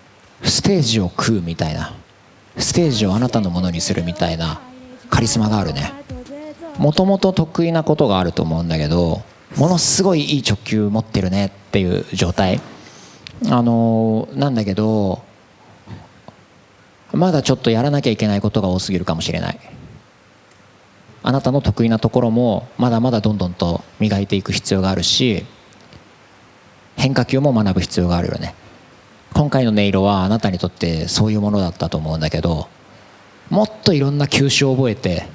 ステージを食うみたいな、ステージをあなたのものにするみたいなカリスマがあるね。もともと得意なことがあると思うんだけど、ものすごいいい直球持ってるねっていう状態なんだけど、まだちょっとやらなきゃいけないことが多すぎるかもしれない。あなたの得意なところもまだまだどんどんと磨いていく必要があるし、変化球も学ぶ必要があるよね。今回の音色はあなたにとってそういうものだったと思うんだけど、もっといろんな球種を覚えて、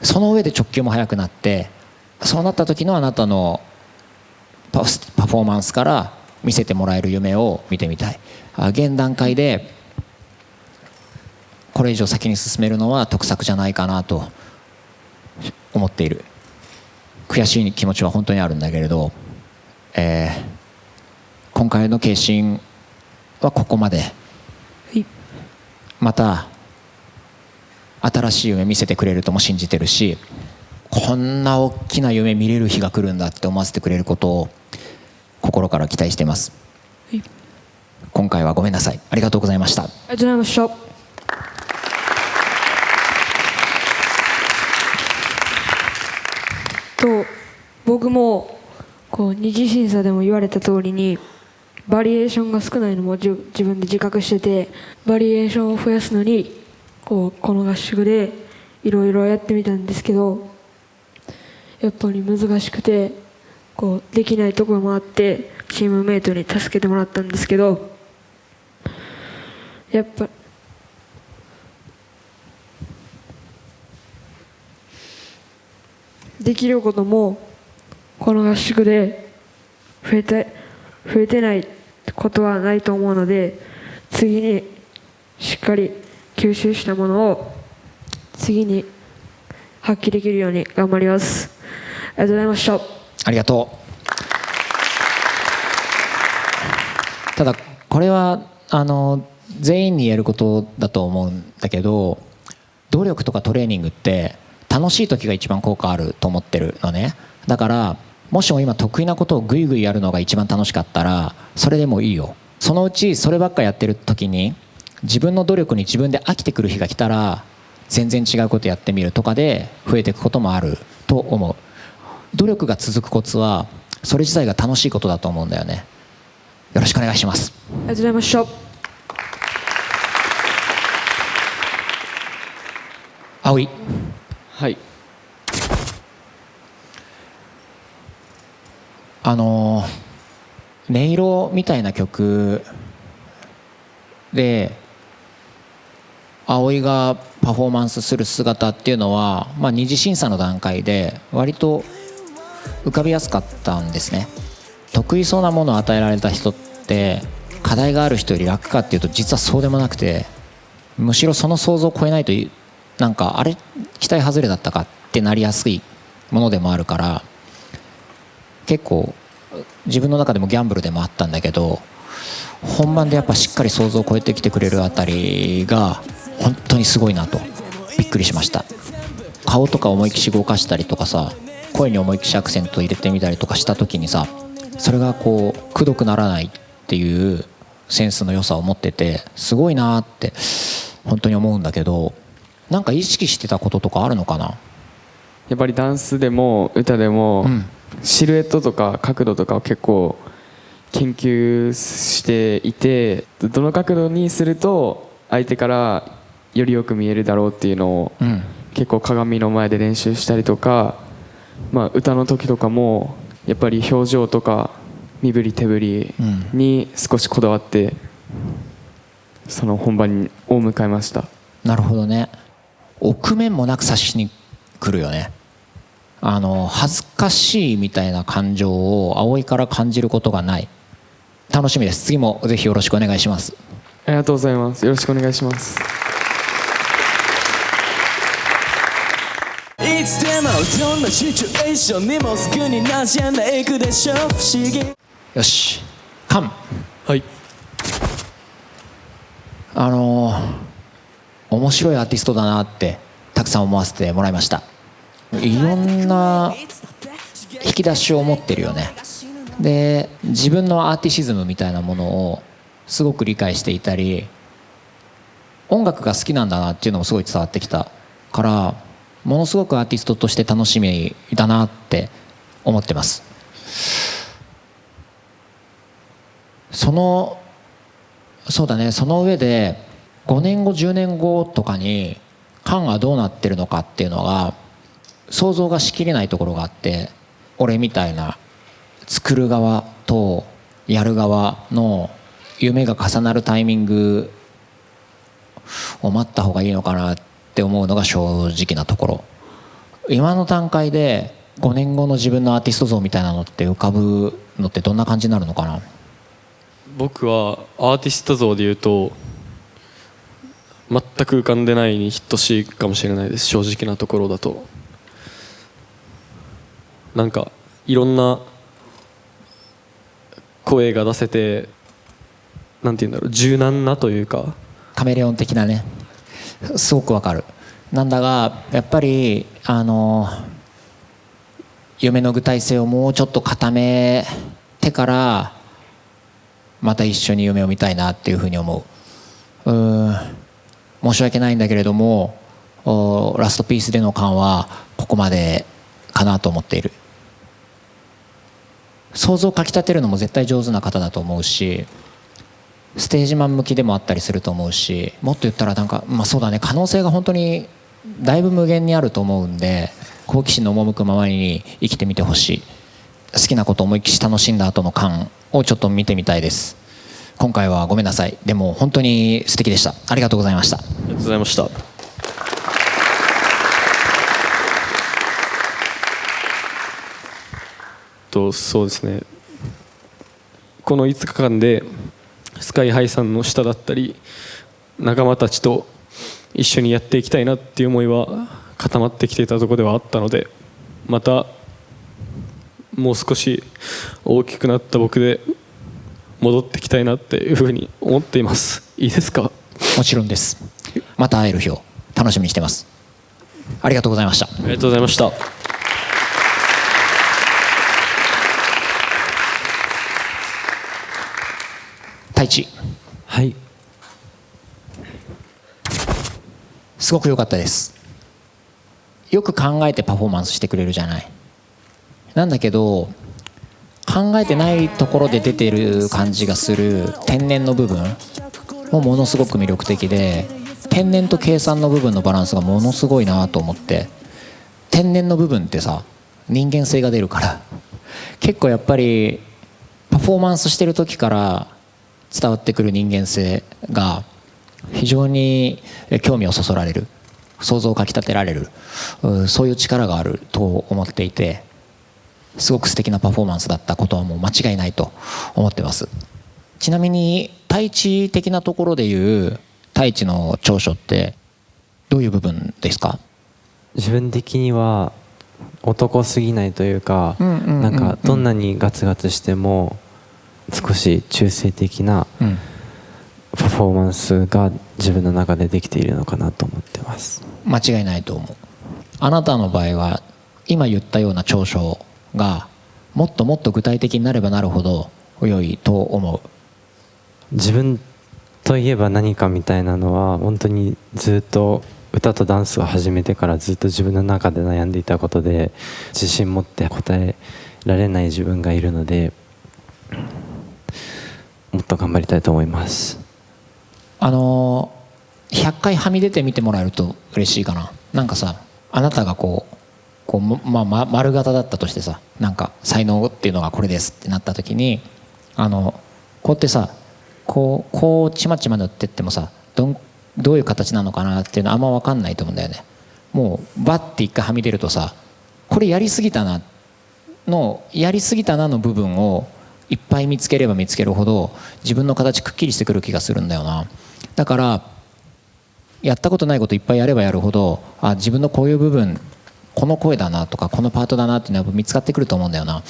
その上で直球も速くなって、そうなった時のあなたのパフォーマンスから見せてもらえる夢を見てみたい。現段階でこれ以上先に進めるのは得策じゃないかなと思っている。悔しい気持ちは本当にあるんだけれど、今回の慶心はここまで。また新しい夢見せてくれるとも信じてるし、こんな大きな夢見れる日が来るんだって思わせてくれることを心から期待しています。今回はごめんなさい。ありがとうございました。ありがとうございました。僕も二次審査でも言われた通りにバリエーションが少ないのも自分で自覚してて、バリエーションを増やすのにこの合宿でいろいろやってみたんですけど、やっぱり難しくてできないところもあって、チームメイトに助けてもらったんですけど、やっぱできることもこの合宿で増えてないことはないと思うので、次にしっかり吸収したものを次に発揮できるように頑張ります。ありがとうございました。ありがとう。ただこれは全員に言えることだと思うんだけど、努力とかトレーニングって楽しい時が一番効果あると思ってるのね。だからもしも今得意なことをグイグイやるのが一番楽しかったらそれでもいいよ。そのうちそればっかやってる時に自分の努力に自分で飽きてくる日が来たら全然違うことやってみるとかで増えていくこともあると思う。努力が続くコツはそれ自体が楽しいことだと思うんだよね。よろしくお願いします。ありがとうございました。葵。はい。音色みたいな曲で葵がパフォーマンスする姿っていうのは、二次審査の段階で割と浮かびやすかったんですね。得意そうなものを与えられた人って課題がある人より楽かっていうと実はそうでもなくて、むしろその想像を超えないとなんかあれ期待外れだったかってなりやすいものでもあるから、結構自分の中でもギャンブルでもあったんだけど、本番でやっぱしっかり想像を超えてきてくれるあたりが本当にすごいなとびっくりしました。顔とか思いっきし動かしたりとかさ、声に思いっきしアクセント入れてみたりとかした時にさ、それがこうくどくならないっていうセンスの良さを持っててすごいなって本当に思うんだけど、なんか意識してたこととかあるのかな。やっぱりダンスでも歌でも、シルエットとか角度とかを結構研究していて、どの角度にすると相手からよりよく見えるだろうっていうのを、結構鏡の前で練習したりとか、歌の時とかもやっぱり表情とか身振り手振りに少しこだわって、その本番を迎えました。なるほどね。臆面もなく差しに来るよね。恥ずかしいみたいな感情を葵から感じることがない。楽しみです。次もぜひよろしくお願いします。ありがとうございます。よろしくお願いします。いつでもどんなシチュエーションにもすぐに馴染んでいくでしょう。不思議。よし、カン。はい。面白いアーティストだなってたくさん思わせてもらいました。いろんな引き出しを持ってるよね。で、自分のアーティシズムみたいなものをすごく理解していたり、音楽が好きなんだなっていうのもすごい伝わってきたから、ものすごくアーティストとして楽しみだなって思ってます。そうだね、その上で5年後10年後とかにカンがどうなってるのかっていうのが想像がしきれないところがあって、俺みたいな作る側とやる側の夢が重なるタイミングを待った方がいいのかなって思うのが正直なところ。今の段階で5年後の自分のアーティスト像みたいなのって浮かぶのってどんな感じになるのかな。僕はアーティスト像でいうと全く浮かんでないに等しいかもしれないです。正直なところだとなんかいろんな声が出せて、なんていうんだろう、柔軟なというかカメレオン的なね、すごくわかる。なんだがやっぱり夢の具体性をもうちょっと固めてからまた一緒に夢を見たいなっていうふうに思う。申し訳ないんだけれどもラストピースでの感はここまでかなと思っている。想像をかきたてるのも絶対上手な方だと思うし、ステージマン向きでもあったりすると思うし、もっと言ったらなんか、そうだね、可能性が本当にだいぶ無限にあると思うんで、好奇心の赴くままに生きてみてほしい。好きなことを思いっきり楽しんだ後の感をちょっと見てみたいです。今回はごめんなさい。でも本当に素敵でした。ありがとうございました。ありがとうございました。そうですね、この5日間でスカイハイさんの下だったり仲間たちと一緒にやっていきたいなっていう思いは固まってきていたところではあったので、またもう少し大きくなった僕で戻ってきたいなっていうふうに思っています。いいですか？もちろんです。また会える日を楽しみにしてます。ありがとうございました。ありがとうございました。太一。はい。すごく良かったです。よく考えてパフォーマンスしてくれるじゃない。なんだけど考えてないところで出てる感じがする天然の部分もものすごく魅力的で、天然と計算の部分のバランスがものすごいなと思って。天然の部分ってさ、人間性が出るから結構やっぱりパフォーマンスしてる時から伝わってくる人間性が非常に興味をそそられる、想像をかきたてられる、そういう力があると思っていて、すごく素敵なパフォーマンスだったことはもう間違いないと思ってます。ちなみに太一的なところでいう太一の長所ってどういう部分ですか？自分的には男すぎないというか、なんかどんなにガツガツしても少し中性的なパフォーマンスが自分の中でできているのかなと思ってます。間違いないと思う。あなたの場合は今言ったような長所がもっともっと具体的になればなるほど良いと思う。自分といえば何かみたいなのは本当にずっと歌とダンスを始めてからずっと自分の中で悩んでいたことで、自信持って答えられない自分がいるので、もっと頑張りたいと思います。100回はみ出てみてもらえると嬉しいかな。なんかさ、あなたが丸型だったとしてさ、なんか才能っていうのがこれですってなった時に、こうやってさ、こうちまちま塗ってってもさ、どういう形なのかなっていうのはあんま分かんないと思うんだよね。もうバッて一回はみ出るとさ、これやりすぎたなの部分をいっぱい見つければ見つけるほど自分の形くっきりしてくる気がするんだよな。だからやったことないこといっぱいやればやるほど、自分のこういう部分、この声だなとかこのパートだなっていうのは見つかってくると思うんだよな。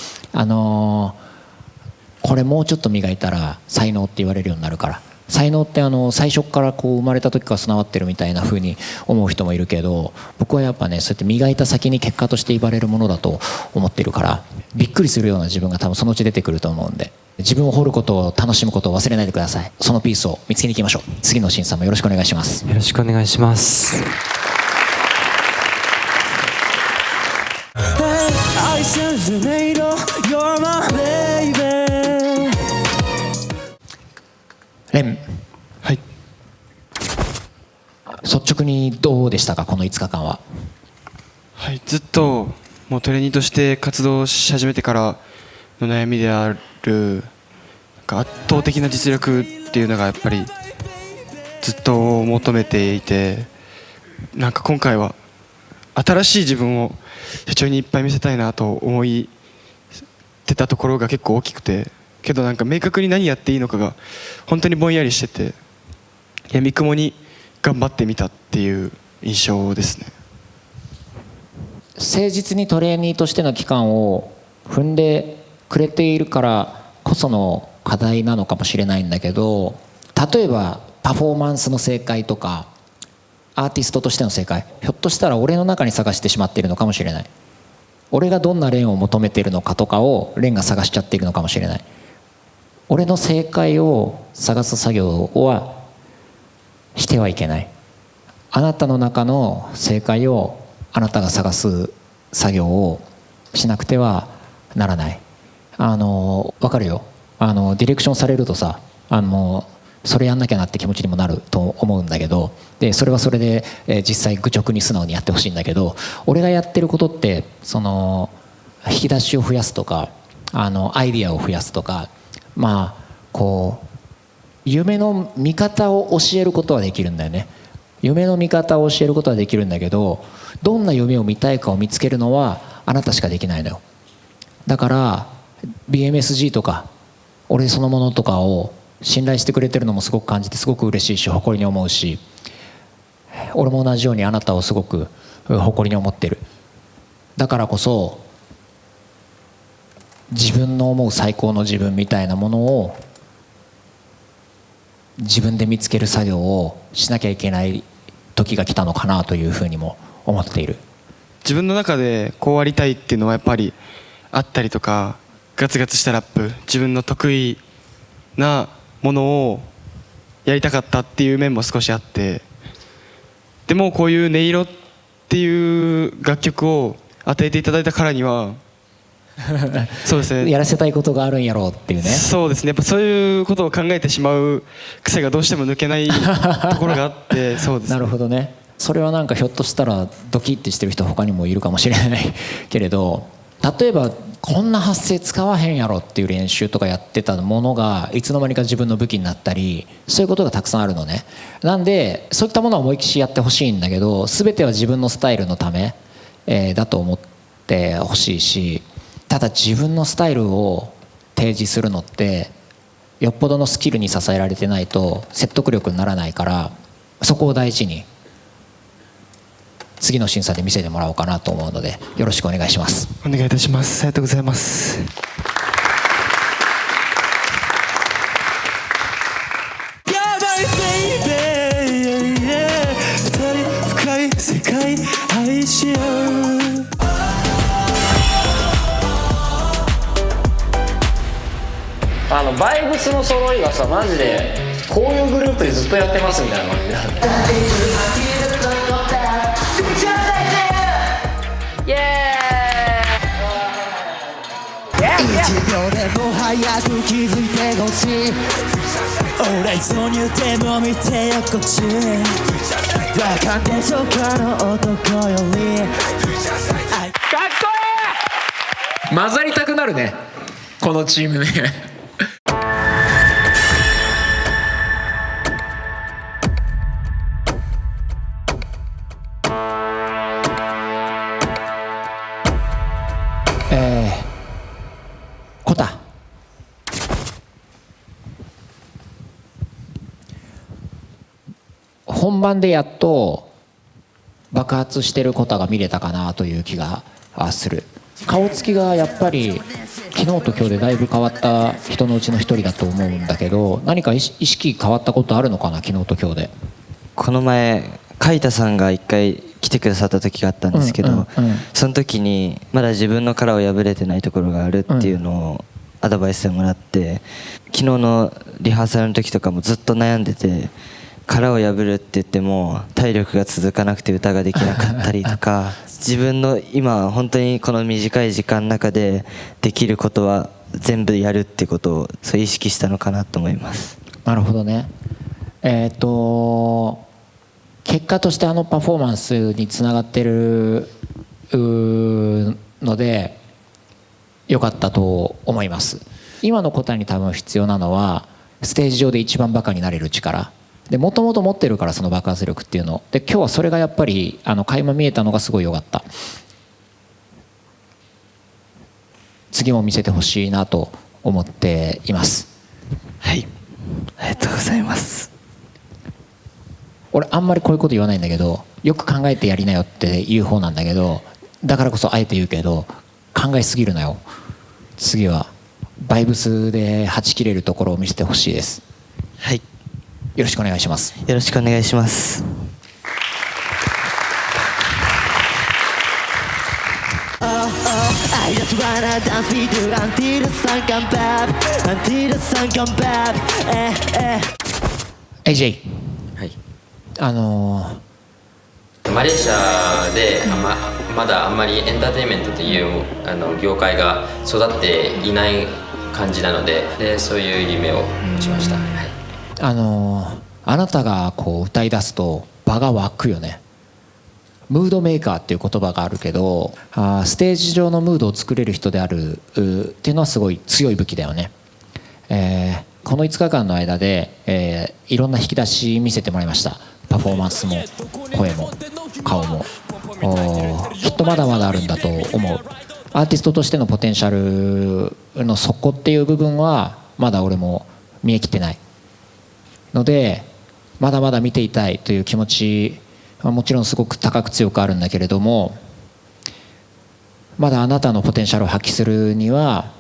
これもうちょっと磨いたら才能って言われるようになるから。才能って最初から生まれた時から備わってるみたいな風に思う人もいるけど、僕はやっぱね、そうやって磨いた先に結果として言われるものだと思ってるから、びっくりするような自分が多分そのうち出てくると思うんで、自分を掘ることを楽しむことを忘れないでください。そのピースを見つけに行きましょう。次の審査もよろしくお願いします。よろしくお願いします。愛せずねいろ You're my baby。 レン。はい。率直にどうでしたか、この5日間は。はい、ずっともうトレーニーとして活動し始めてからの悩みであるなんか圧倒的な実力っていうのがやっぱりずっと求めていて、なんか今回は新しい自分を社長にいっぱい見せたいなと思ってたところが結構大きくて、けどなんか明確に何やっていいのかが本当にぼんやりしてて、闇雲に頑張ってみたっていう印象ですね。誠実にトレーニーとしての期間を踏んでくれているからこその課題なのかもしれないんだけど、例えばパフォーマンスの正解とかアーティストとしての正解、ひょっとしたら俺の中に探してしまっているのかもしれない。俺がどんなレンを求めているのかとかをレンが探しちゃっているのかもしれない。俺の正解を探す作業はしてはいけない。あなたの中の正解をあなたが探す作業をしなくてはならない。分かるよ。ディレクションされるとさ、それやんなきゃなって気持ちにもなると思うんだけど、でそれはそれで、実際愚直に素直にやってほしいんだけど、俺がやってることって引き出しを増やすとかアイディアを増やすとか、夢の見方を教えることはできるんだよね。夢の見方を教えることはできるんだけど、どんな夢を見たいかを見つけるのはあなたしかできないのよ。だから BMSG とか俺そのものとかを信頼してくれてるのもすごく感じてすごく嬉しいし誇りに思うし、俺も同じようにあなたをすごく誇りに思ってる。だからこそ自分の思う最高の自分みたいなものを自分で見つける作業をしなきゃいけない時が来たのかなというふうにも思っている。自分の中でこうありたいっていうのはやっぱりあったりとか、ガツガツしたラップ、自分の得意なものをやりたかったっていう面も少しあって、でもこういう音色っていう楽曲を与えていただいたからにはそうですね、やらせたいことがあるんやろうっていうね。そうですね、やっぱそういうことを考えてしまう癖がどうしても抜けないところがあってそうです、ね、なるほどね。それはなんかひょっとしたらドキッてしてる人他にもいるかもしれないけれど、例えばこんな発声使わへんやろっていう練習とかやってたものがいつの間にか自分の武器になったり、そういうことがたくさんあるのね。なんでそういったものは思いっきりやってほしいんだけど、全ては自分のスタイルのため、だと思ってほしいし、ただ自分のスタイルを提示するのってよっぽどのスキルに支えられてないと説得力にならないから、そこを大事に次の審査で見せてもらおうかなと思うので、よろしくお願いします。お願いいたします。ありがとうございます。やばいベイベー、二人深い世界愛し合う。バイブスの揃いがさ、マジでこういうグループでずっとやってますみたいな感じで1秒でも早く気づいてほしい。俺挿入でも見てよこっち。わかんでしょ他の男より。かっこいい。混ざりたくなるね、このチームね。コタ、本番でやっと爆発してるコタが見れたかなという気がする。顔つきがやっぱり昨日と今日でだいぶ変わった人のうちの一人だと思うんだけど、何か意識変わったことあるのかな、昨日と今日で。この前海田さんが一回来てくださった時があったんですけど、その時にまだ自分の殻を破れてないところがあるっていうのをアドバイスでもらって、昨日のリハーサルの時とかもずっと悩んでて、殻を破るって言っても体力が続かなくて歌ができなかったりとか自分の今本当にこの短い時間の中でできることは全部やるってことをそう意識したのかなと思います。なるほどね。結果としてあのパフォーマンスにつながってるので良かったと思います。今の答えに多分必要なのはステージ上で一番バカになれる力で、もともと持ってるから、その爆発力っていうので、今日はそれがやっぱり垣間見えたのがすごい良かった。次も見せてほしいなと思っています。はい、ありがとうございます。俺あんまりこういうこと言わないんだけど、よく考えてやりなよって言う方なんだけど、だからこそあえて言うけど、考えすぎるなよ。次はバイブスではち切れるところを見せてほしいです。はい、よろしくお願いします。よろしくお願いします。I just wanna dance with you until the sun comes back, until the sun comes back. AJ、はい、マレーシアでまだあんまりエンターテインメントという業界が育っていない感じなので、そういう夢を持ちました。はい、あなたがこう歌い出すと場が湧くよね。ムードメーカーっていう言葉があるけど、ステージ上のムードを作れる人であるっていうのはすごい強い武器だよね。この5日間の間で、いろんな引き出し見せてもらいました。パフォーマンスも声も顔もきっとまだまだあるんだと思う。アーティストとしてのポテンシャルの底っていう部分はまだ俺も見えきってないので、まだまだ見ていたいという気持ちはもちろんすごく高く強くあるんだけれども、まだあなたのポテンシャルを発揮するには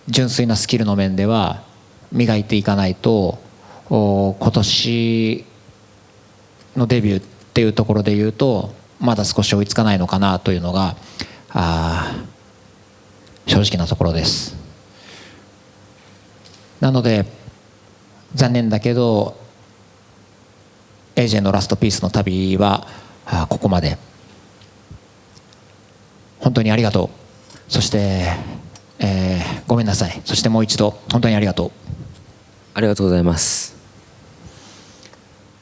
純粋なスキルの面では磨いていかないと、今年のデビューっていうところで言うとまだ少し追いつかないのかなというのが正直なところです。なので残念だけど AJ のラストピースの旅はここまで。本当にありがとう。そしてごめんなさい。そしてもう一度本当にありがとう。ありがとうございます。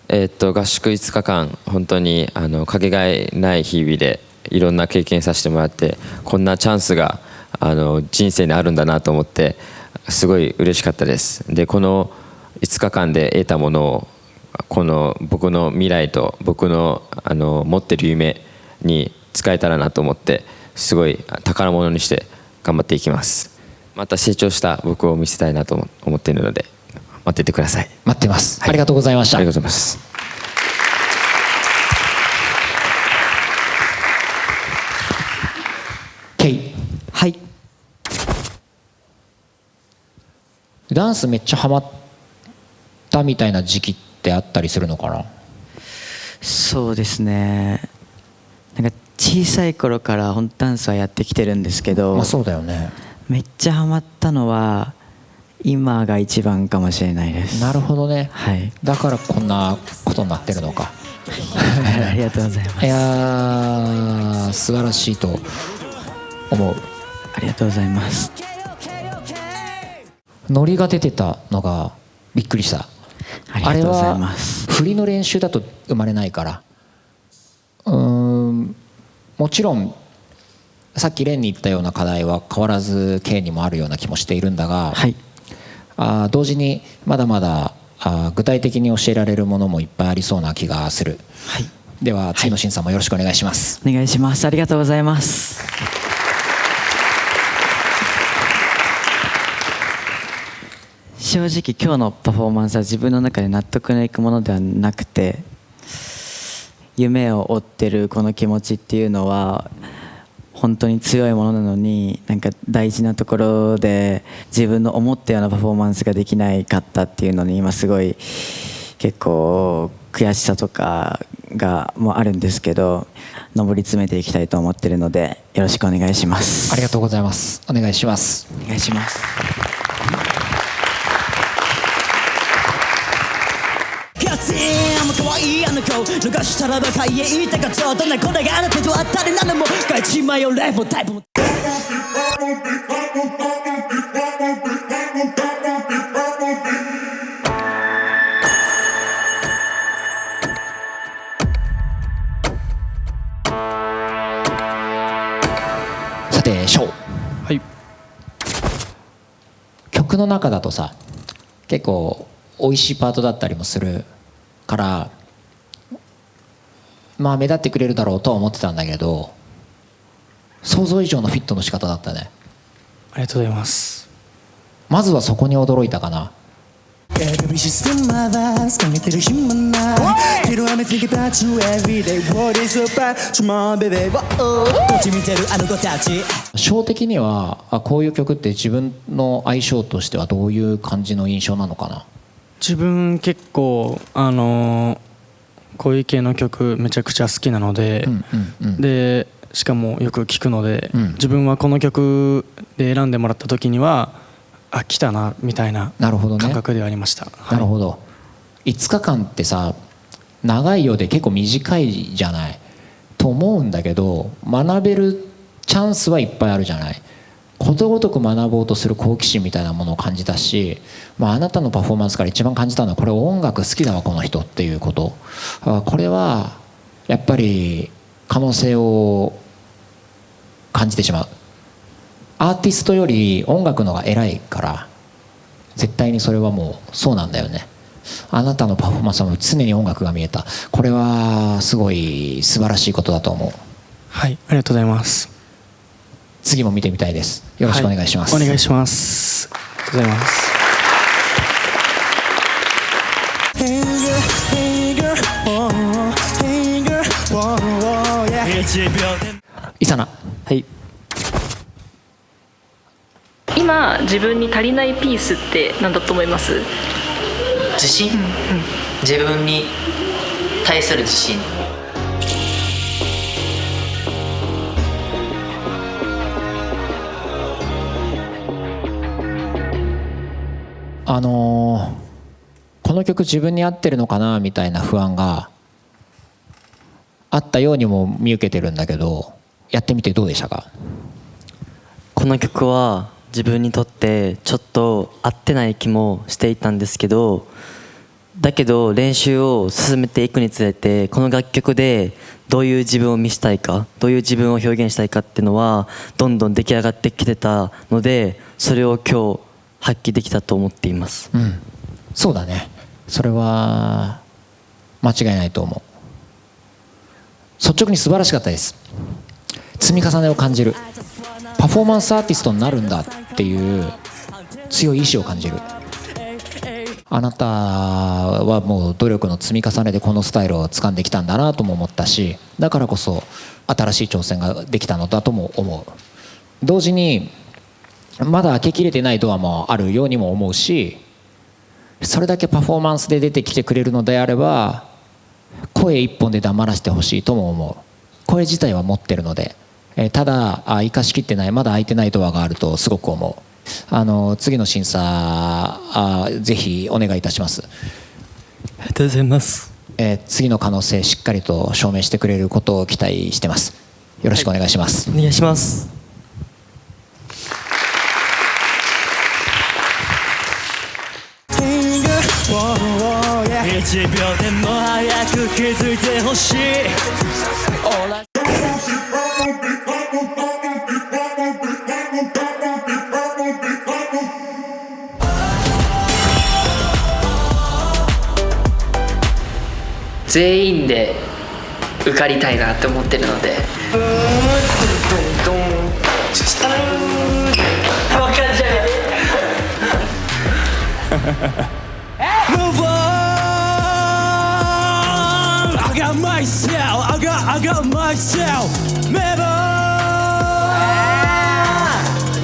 合宿5日間本当にかけがえない日々でいろんな経験させてもらって、こんなチャンスが人生にあるんだなと思ってすごい嬉しかったです。でこの5日間で得たものをこの僕の未来と僕の持ってる夢に使えたらなと思って、すごい宝物にして頑張っていきます。また成長した僕を見せたいなと思っているので待っててください。待ってます、はい、ありがとうございました。ありがとうございます。ケイ。はい。ダンスめっちゃハマったみたいな時期ってあったりするのかな？そうですね、なんか小さい頃から本ダンスはやってきてるんですけど、まあそうだよね。めっちゃハマったのは今が一番かもしれないです。なるほどね、はい、だからこんなことになってるのかありがとうございます。いやー素晴らしいと思う。ありがとうございます。ノリが出てたのがびっくりした。ありがとうございます。あれは振りの練習だと生まれないから、もちろんさっきレンに言ったような課題は変わらず K にもあるような気もしているんだが、はい、同時にまだまだ具体的に教えられるものもいっぱいありそうな気がする、はい、では次の審査もよろしくお願いします。お願いします。ありがとうございます。正直今日のパフォーマンスは自分の中で納得のいくものではなくて、夢を追ってるこの気持ちっていうのは本当に強いものなのに、なんか大事なところで自分の思ったようなパフォーマンスができないかったっていうのに今すごい結構悔しさとかがもあるんですけど、上り詰めていきたいと思ってるのでよろしくお願いします。ありがとうございます。お願いします。お願いします。可愛いあの子逃したらばかい言いたかったどんな子だがあなたと当たりなのもが一枚をレモタイプもさてショー、はい、曲の中だとさ結構美味しいパートだったりもするからまあ目立ってくれるだろうとは思ってたんだけど、想像以上のフィットの仕方だったね。ありがとうございます。まずはそこに驚いたかな。小的にはこういう曲って自分の相性としてはどういう感じの印象なのかな。自分結構こういう系の曲めちゃくちゃ好きなので、でしかもよく聴くので、自分はこの曲で選んでもらった時には来たなみたいな感覚ではありました。なるほど。5日間ってさ長いようで結構短いじゃないと思うんだけど、学べるチャンスはいっぱいあるじゃない。ことごとく学ぼうとする好奇心みたいなものを感じたし、あなたのパフォーマンスから一番感じたのはこれ音楽好きだわこの人っていうこと。これはやっぱり可能性を感じてしまう。アーティストより音楽の方が偉いから絶対にそれはもうそうなんだよね。あなたのパフォーマンスは常に音楽が見えた。これはすごい素晴らしいことだと思う。はい、ありがとうございます。次も見てみたいです。よろしくお願いします。はい、お願いします。うございます。イサナ。はい。今自分に足りないピースって何だと思います？自信、自分に対する自信。この曲自分に合ってるのかなみたいな不安があったようにも見受けてるんだけど、やってみてどうでしたか？この曲は自分にとってちょっと合ってない気もしていたんですけど、だけど練習を進めていくにつれて、この楽曲でどういう自分を見せたいか、どういう自分を表現したいかっていうのはどんどん出来上がってきてたので、それを今日発揮できたと思っています。そうだね、それは間違いないと思う。率直に素晴らしかったです。積み重ねを感じる。パフォーマンスアーティストになるんだっていう強い意志を感じる。あなたはもう努力の積み重ねでこのスタイルを掴んできたんだなとも思ったし、だからこそ新しい挑戦ができたのだとも思う。同時にまだ開けきれてないドアもあるようにも思うし、それだけパフォーマンスで出てきてくれるのであれば声一本で黙らせてほしいとも思う。声自体は持ってるので、ただ生かしきってない、まだ開いてないドアがあるとすごく思う。次の審査ぜひお願いいたします。ありがとうございます。次の可能性しっかりと証明してくれることを期待してます。よろしくお願いします。お願いします。1秒でも早く気づいてほしい。全員で受かりたいなって思ってるので、分かんじゃうよね。Move on, I got myself, I got myself, move on,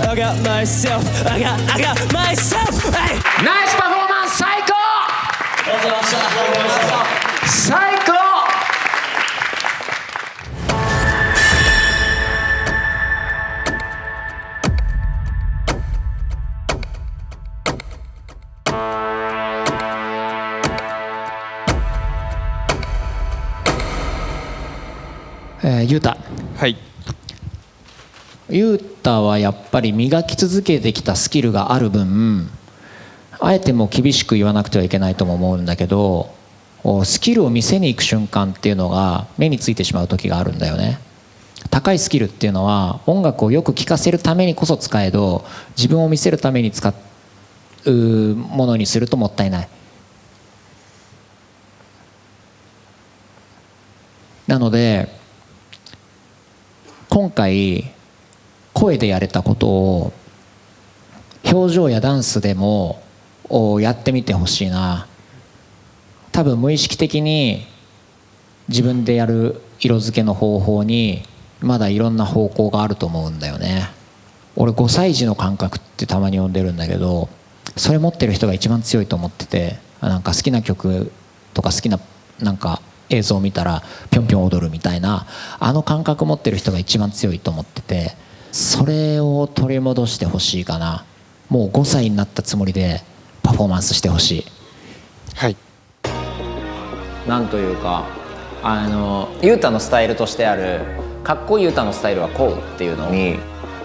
I got myself, I got myself, hey! ナイスパフォーマンス最高！ありがとうございました。最高！ゆうた。はい。ゆうたはやっぱり磨き続けてきたスキルがある分、あえても厳しく言わなくてはいけないとも思うんだけど、スキルを見せに行く瞬間っていうのが目についてしまう時があるんだよね。高いスキルっていうのは音楽をよく聴かせるためにこそ使えど、自分を見せるために使うものにするともったいない。なので今回声でやれたことを表情やダンスでもやってみてほしいな。多分無意識的に自分でやる色付けの方法にまだいろんな方向があると思うんだよね。俺5歳児の感覚ってたまに呼んでるんだけど、それ持ってる人が一番強いと思ってて、なんか好きな曲とか好きななんか映像を見たらぴょんぴょん踊るみたいな、あの感覚持ってる人が一番強いと思ってて、それを取り戻してほしいかな。もう5歳になったつもりでパフォーマンスしてほしい。はい。なんというかユータのスタイルとしてあるかっこいいユータのスタイルはこうっていうのに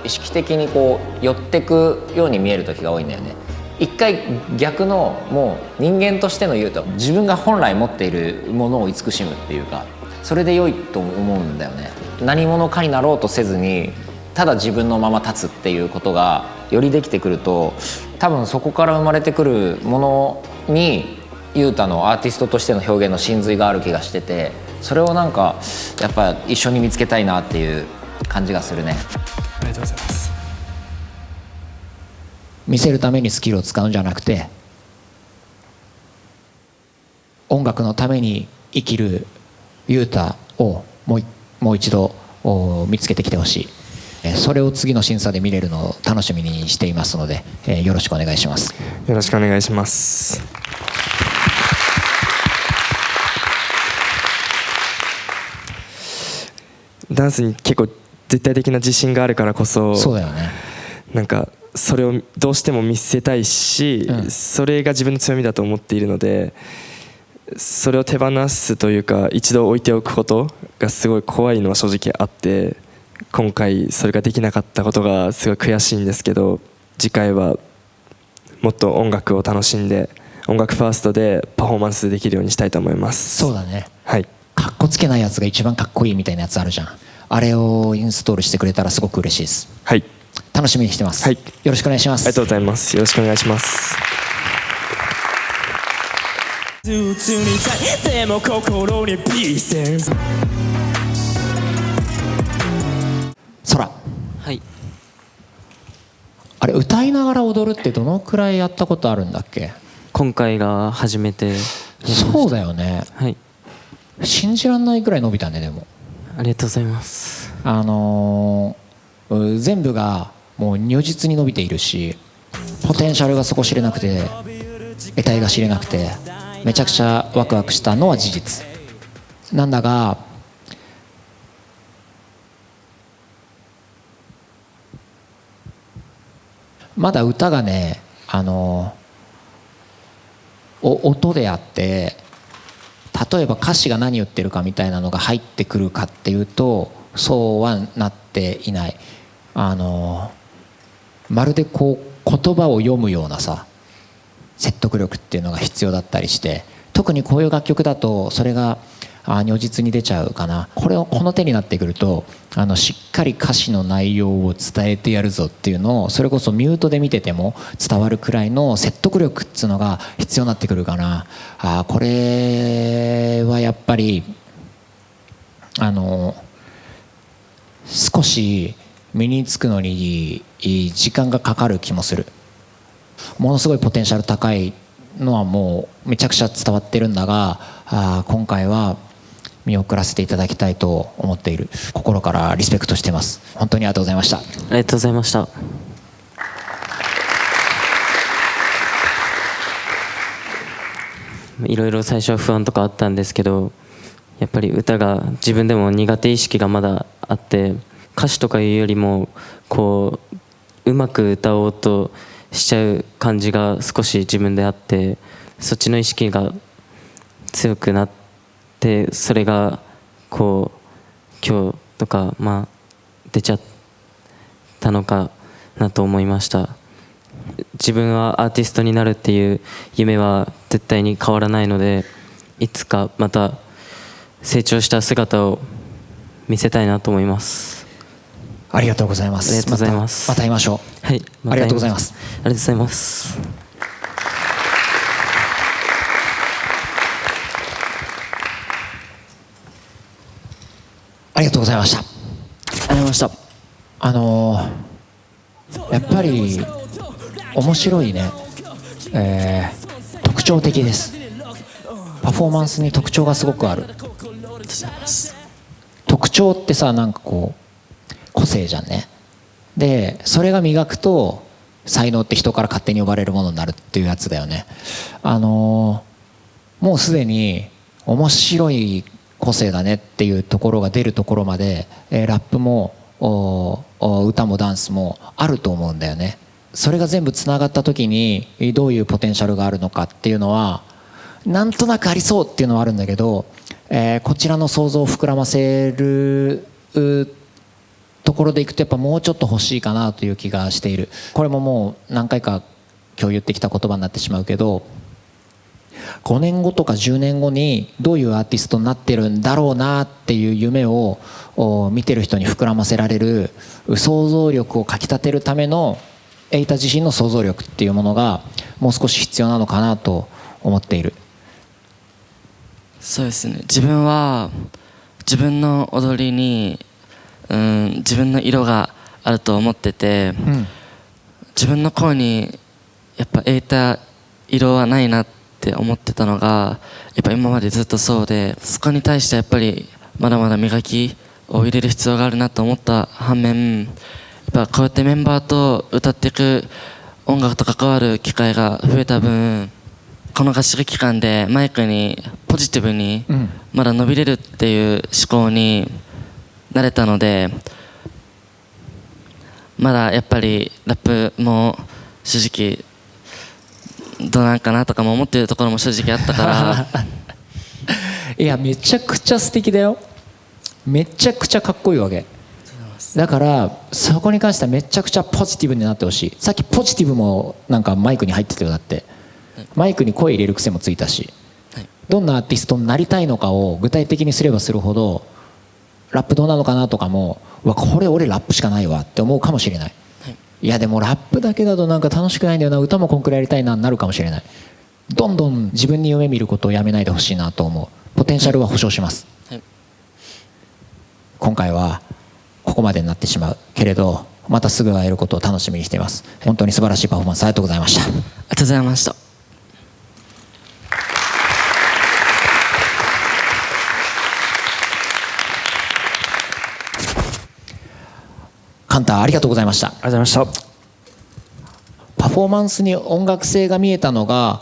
意識的にこう寄ってくように見える時が多いんだよね。一回逆のもう人間としてのユータ、自分が本来持っているものを慈しむっていうか、それで良いと思うんだよね。何者かになろうとせずにただ自分のまま立つっていうことがよりできてくると、多分そこから生まれてくるものにユータのアーティストとしての表現の真髄がある気がしてて、それをなんかやっぱ一緒に見つけたいなっていう感じがするね。ありがとうございます。見せるためにスキルを使うんじゃなくて、音楽のために生きる雄太をもう一度見つけてきてほしい。それを次の審査で見れるのを楽しみにしていますので、よろしくお願いします。よろしくお願いします。ダンスに結構絶対的な自信があるからこそ、そうだよね。なんかそれをどうしても見せたいし、それが自分の強みだと思っているので、それを手放すというか一度置いておくことがすごい怖いのは正直あって、今回それができなかったことがすごい悔しいんですけど、次回はもっと音楽を楽しんで音楽ファーストでパフォーマンスできるようにしたいと思います。そうだね。はい。かっこつけないやつが一番かっこいいみたいなやつあるじゃん。あれをインストールしてくれたらすごく嬉しいです。はい。楽しみにしてます。はい。よろしくお願いします。ありがとうございます。よろしくお願いします。でも心にピース。空。はい。あれ歌いながら踊るってどのくらいやったことあるんだっけ？今回が初めて。そうだよね。はい。信じらんないくらい伸びたね。でもありがとうございます。全部がもう如実に伸びているし、ポテンシャルが底知れなくて得体が知れなくてめちゃくちゃワクワクしたのは事実なんだが、まだ歌がね、音であって、例えば歌詞が何言ってるかみたいなのが入ってくるかっていうとそうはなっていない。まるでこう言葉を読むようなさ説得力っていうのが必要だったりして、特にこういう楽曲だとそれが如実に出ちゃうかな。この手になってくるとしっかり歌詞の内容を伝えてやるぞっていうのを、それこそミュートで見てても伝わるくらいの説得力っていうのが必要になってくるかな。これはやっぱり少し身につくのに時間がかかる気もする。ものすごいポテンシャル高いのはもうめちゃくちゃ伝わってるんだが、今回は見送らせていただきたいと思っている。心からリスペクトしてます。本当にありがとうございました。ありがとうございました。いろいろ最初は不安とかあったんですけど、やっぱり歌が自分でも苦手意識がまだあって、歌詞とかいうよりもこうまく歌おうとしちゃう感じが少し自分であって、そっちの意識が強くなって、それがこう今日とか出ちゃったのかなと思いました。自分はアーティストになるっていう夢は絶対に変わらないので、いつかまた成長した姿を見せたいなと思います。ありがとうございます。ありがとうございます。また会いましょう。はい、ありがとうございます。ありがとうございます。ありがとうございました。ありがとうございました。やっぱり面白いね。特徴的です。パフォーマンスに特徴がすごくある。特徴ってさ、なんかこう個性じゃんね。でそれが磨くと才能って人から勝手に呼ばれるものになるっていうやつだよね。もうすでに面白い個性だねっていうところが出るところまで、ラップも歌もダンスもあると思うんだよね。それが全部つながった時にどういうポテンシャルがあるのかっていうのはなんとなくありそうっていうのはあるんだけど、こちらの想像を膨らませるところでいくとやっぱもうちょっと欲しいかなという気がしている。これももう何回か今日言ってきた言葉になってしまうけど、5年後とか10年後にどういうアーティストになってるんだろうなっていう夢を見てる人に膨らませられる想像力をかきたてるためのエイタ自身の想像力っていうものがもう少し必要なのかなと思っている。そうですね、自分は自分の踊りに自分の色があると思ってて、自分の声にやっぱ得た色はないなって思ってたのがやっぱ今までずっとそうで、そこに対してやっぱりまだまだ磨きを入れる必要があるなと思った反面、やっぱこうやってメンバーと歌っていく音楽と関わる機会が増えた分、この合宿期間でマイクにポジティブにまだ伸びれるっていう思考になれたので、まだやっぱりラップも正直どうなんかなとかも思ってるところも正直あったからいやめちゃくちゃ素敵だよ。めちゃくちゃかっこいいわけだから、そこに関してはめちゃくちゃポジティブになってほしい。さっきポジティブもなんかマイクに入ってたよ。だってマイクに声入れる癖もついたし、どんなアーティストになりたいのかを具体的にすればするほど、ラップどうなのかなとかも、これ俺ラップしかないわって思うかもしれない。いやでもラップだけだとなんか楽しくないんだよな、歌もこんくらいやりたいなになるかもしれない。どんどん自分に夢見ることをやめないでほしいなと思う。ポテンシャルは保証します、今回はここまでになってしまうけれど、またすぐ会えることを楽しみにしています。本当に素晴らしいパフォーマンスありがとうございました。ありがとうございました。カンタありがとうございました。ありがとうございました。パフォーマンスに音楽性が見えたのが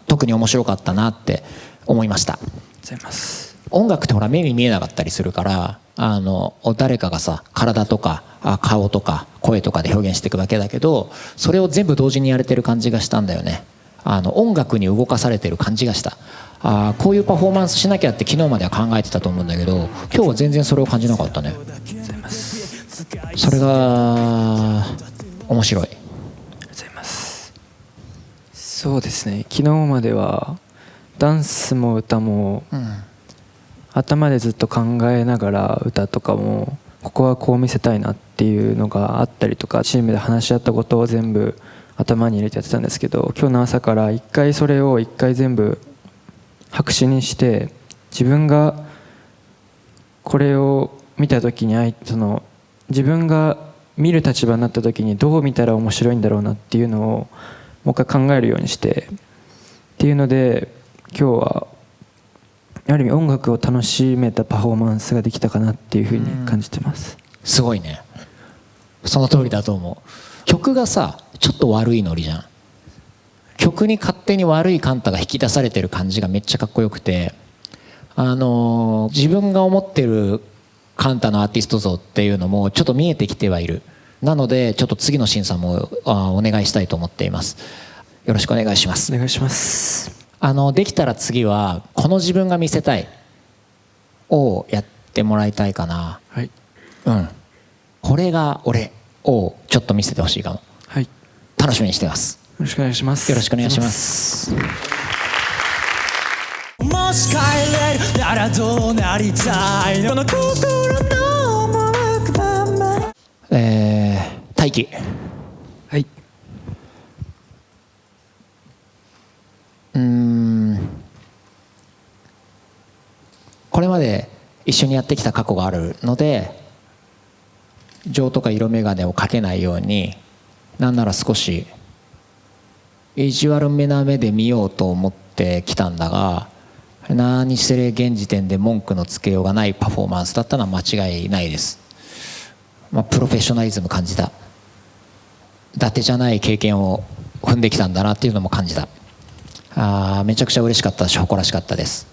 特に面白かったなって思いました。音楽ってほら目に見えなかったりするから、誰かがさ体とか顔とか声とかで表現していくわけだけど、それを全部同時にやれてる感じがしたんだよね。音楽に動かされてる感じがした。こういうパフォーマンスしなきゃって昨日までは考えてたと思うんだけど、今日は全然それを感じなかったね。それが面白い。そうですね、昨日まではダンスも歌も、頭でずっと考えながら歌とかもここはこう見せたいなっていうのがあったりとか、チームで話し合ったことを全部頭に入れてやってたんですけど、今日の朝から一回それを全部白紙にして、自分がこれを見た時に自分が見る立場になった時にどう見たら面白いんだろうなっていうのをもう一回考えるようにしてっていうので、今日はある意味音楽を楽しめたパフォーマンスができたかなっていうふうに感じてます。すごいね。その通りだと思う。曲がさちょっと悪いノリじゃん。曲に勝手に悪いカンタが引き出されてる感じがめっちゃかっこよくて、自分が思ってるカンタのアーティスト像っていうのもちょっと見えてきてはいる。なのでちょっと次の審査もお願いしたいと思っています。よろしくお願いします。お願いします。できたら次はこの自分が見せたいをやってもらいたいかな。はい。これが俺をちょっと見せてほしいかも。はい。楽しみにしてます。よろしくお願いします。よろしくお願いします。もし帰れるならどうなりたいの、この心の赴くまま。大輝。はい。これまで一緒にやってきた過去があるので、情とか色眼鏡をかけないように、なんなら少し意地悪めな目で見ようと思ってきたんだが、何せれ現時点で文句のつけようがないパフォーマンスだったのは間違いないです。プロフェッショナリズム感じた。伊達じゃない経験を踏んできたんだなっていうのも感じた。めちゃくちゃ嬉しかったし誇らしかったです。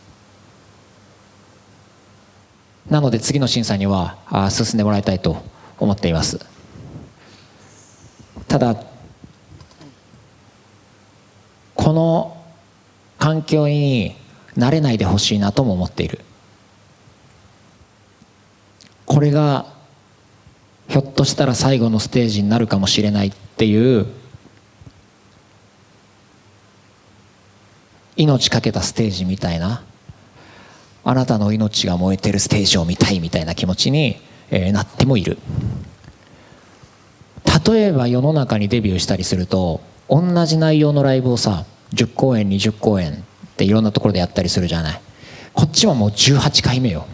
なので次の審査には進んでもらいたいと思っています。ただこの環境に慣れないでほしいなとも思っている。これがひょっとしたら最後のステージになるかもしれないっていう命かけたステージみたいな、あなたの命が燃えてるステージを見たいみたいな気持ちになってもいる。例えば世の中にデビューしたりすると同じ内容のライブをさ10公演20公演っていろんなところでやったりするじゃない。こっちはもう18回目よ、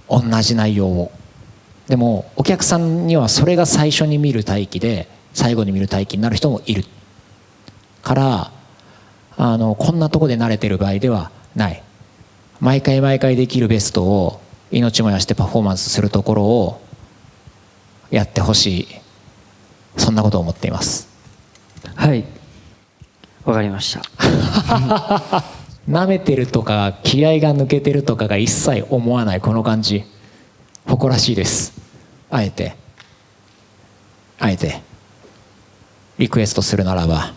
同じ内容を。でもお客さんにはそれが最初に見る大輝で最後に見る大輝になる人もいる。からこんなとこで慣れてる場合ではない。毎回毎回できるベストを命燃やしてパフォーマンスするところをやってほしい、そんなことを思っています。はい、わかりました。舐めてるとか気合が抜けてるとかが一切思わない、この感じ誇らしいです。あえてリクエストするならば、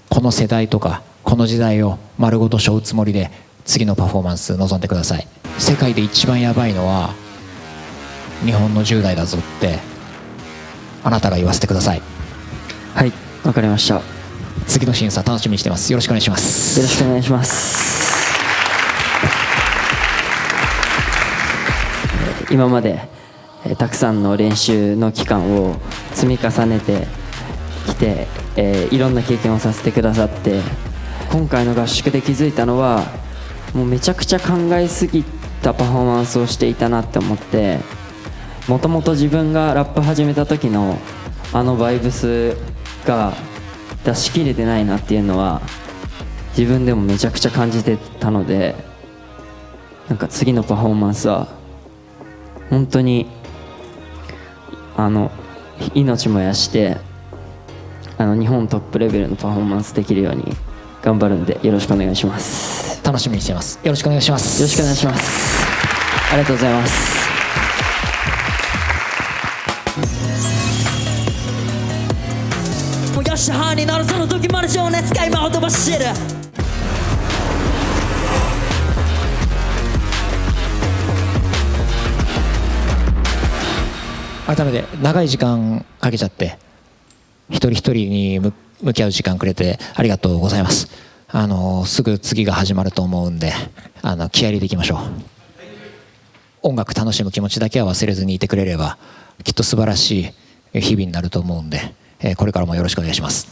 この世代とかこの時代を丸ごと背負うつもりで次のパフォーマンス臨んでください。世界で一番やばいのは日本の10代だぞってあなたが言わせてください。はい、わかりました。次の審査楽しみにしてます。よろしくお願いします。よろしくお願いします。今までたくさんの練習の期間を積み重ねてきて、いろんな経験をさせてくださって、今回の合宿で気づいたのは、もうめちゃくちゃ考えすぎたパフォーマンスをしていたなって思って、もともと自分がラップ始めた時のバイブスが出し切れてないなっていうのは自分でもめちゃくちゃ感じてたので、なんか次のパフォーマンスは本当に命燃やして日本トップレベルのパフォーマンスできるように頑張るんで、よろしくお願いします。楽しみにしてます。よろしくお願いします。よろしくお願いします。ありがとうございます。燃やした歯になるその時まで情熱が今ほど走る。改めて長い時間かけちゃって一人一人に向き合う時間くれてありがとうございます。すぐ次が始まると思うんで気合い入れていきましょう。音楽楽しむ気持ちだけは忘れずにいてくれればきっと素晴らしい日々になると思うんで、これからもよろしくお願いします。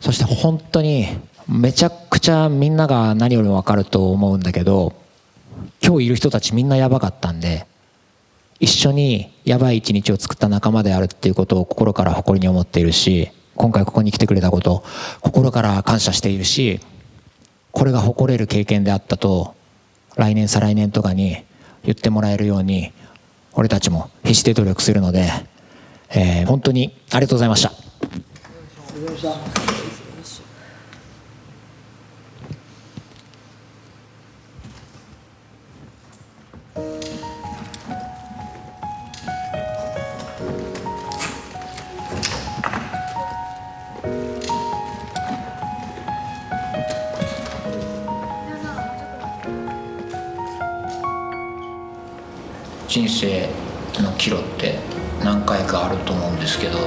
そして本当にめちゃくちゃみんなが何よりも分かると思うんだけど、今日いる人たちみんなやばかったんで、一緒にやばい一日を作った仲間であるっていうことを心から誇りに思っているし、今回ここに来てくれたことを心から感謝しているし、これが誇れる経験であったと来年再来年とかに言ってもらえるように俺たちも必死で努力するので、本当にありがとうございました。人生の岐路って何回かあると思うんですけど、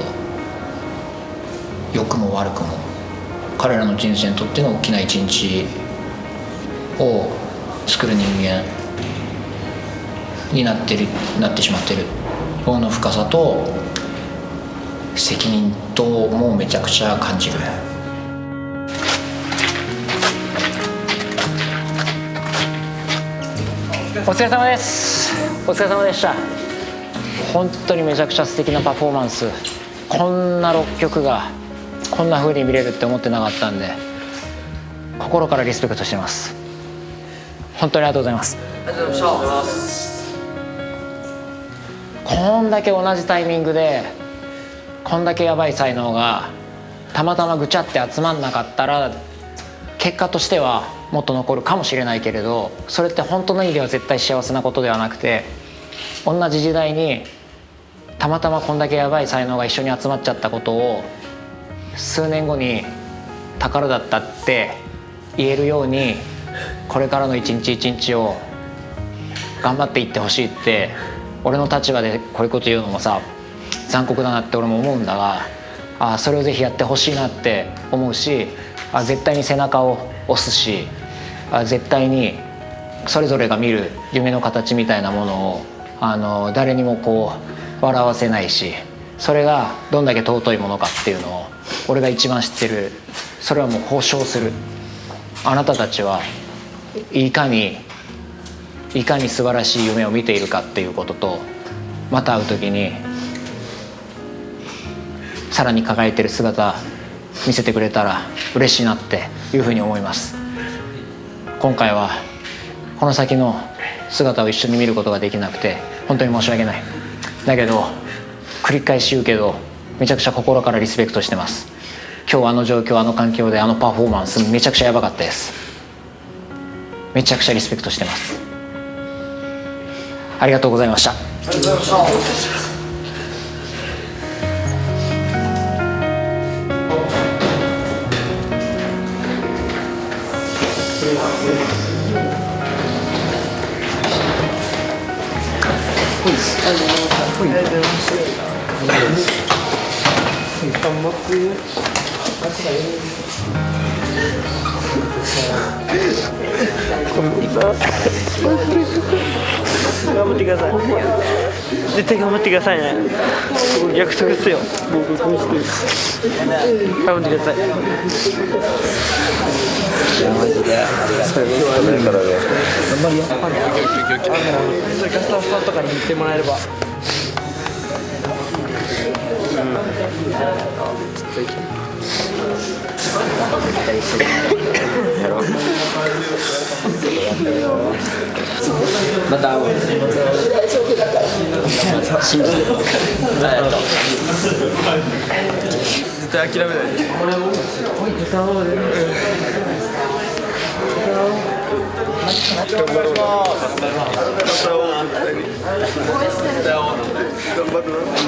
良くも悪くも彼らの人生にとっての大きな一日を作る人間になってしまってる方の深さと責任ともめちゃくちゃ感じる。お疲れ様です。お疲れ様でした。本当にめちゃくちゃ素敵なパフォーマンス、こんな6曲がこんな風に見れるって思ってなかったんで、心からリスペクトしてます。本当にありがとうございます。ありがとうございます。こんだけ同じタイミングでこんだけやばい才能がたまたまぐちゃって集まんなかったら、結果としてはもっと残るかもしれないけれど、それって本当の意味では絶対幸せなことではなくて、同じ時代にたまたまこんだけやばい才能が一緒に集まっちゃったことを数年後に宝だったって言えるように、これからの一日一日を頑張っていってほしいって、俺の立場でこういうこと言うのもさ残酷だなって俺も思うんだが、それをぜひやってほしいなって思うし、絶対に背中を押すし、絶対にそれぞれが見る夢の形みたいなものを誰にもこう笑わせないし、それがどんだけ尊いものかっていうのを俺が一番知ってる。それはもう保証する。あなたたちはいかに素晴らしい夢を見ているかっていうことと、また会う時にさらに輝いてる姿見せてくれたら嬉しいなっていうふうに思います。今回はこの先の姿を一緒に見ることができなくて本当に申し訳ない。だけど繰り返し言うけどめちゃくちゃ心からリスペクトしてます。今日あの状況あの環境であのパフォーマンスめちゃくちゃやばかったです。めちゃくちゃリスペクトしてます。ありがとうございました。頑張ってください。絶対頑張ってくださいね。約束っすよ。頑張ってください。頑張るよ。それからスタッフさんとかに言ってもらえれば。また会おう。信じてる。絶対諦めないで。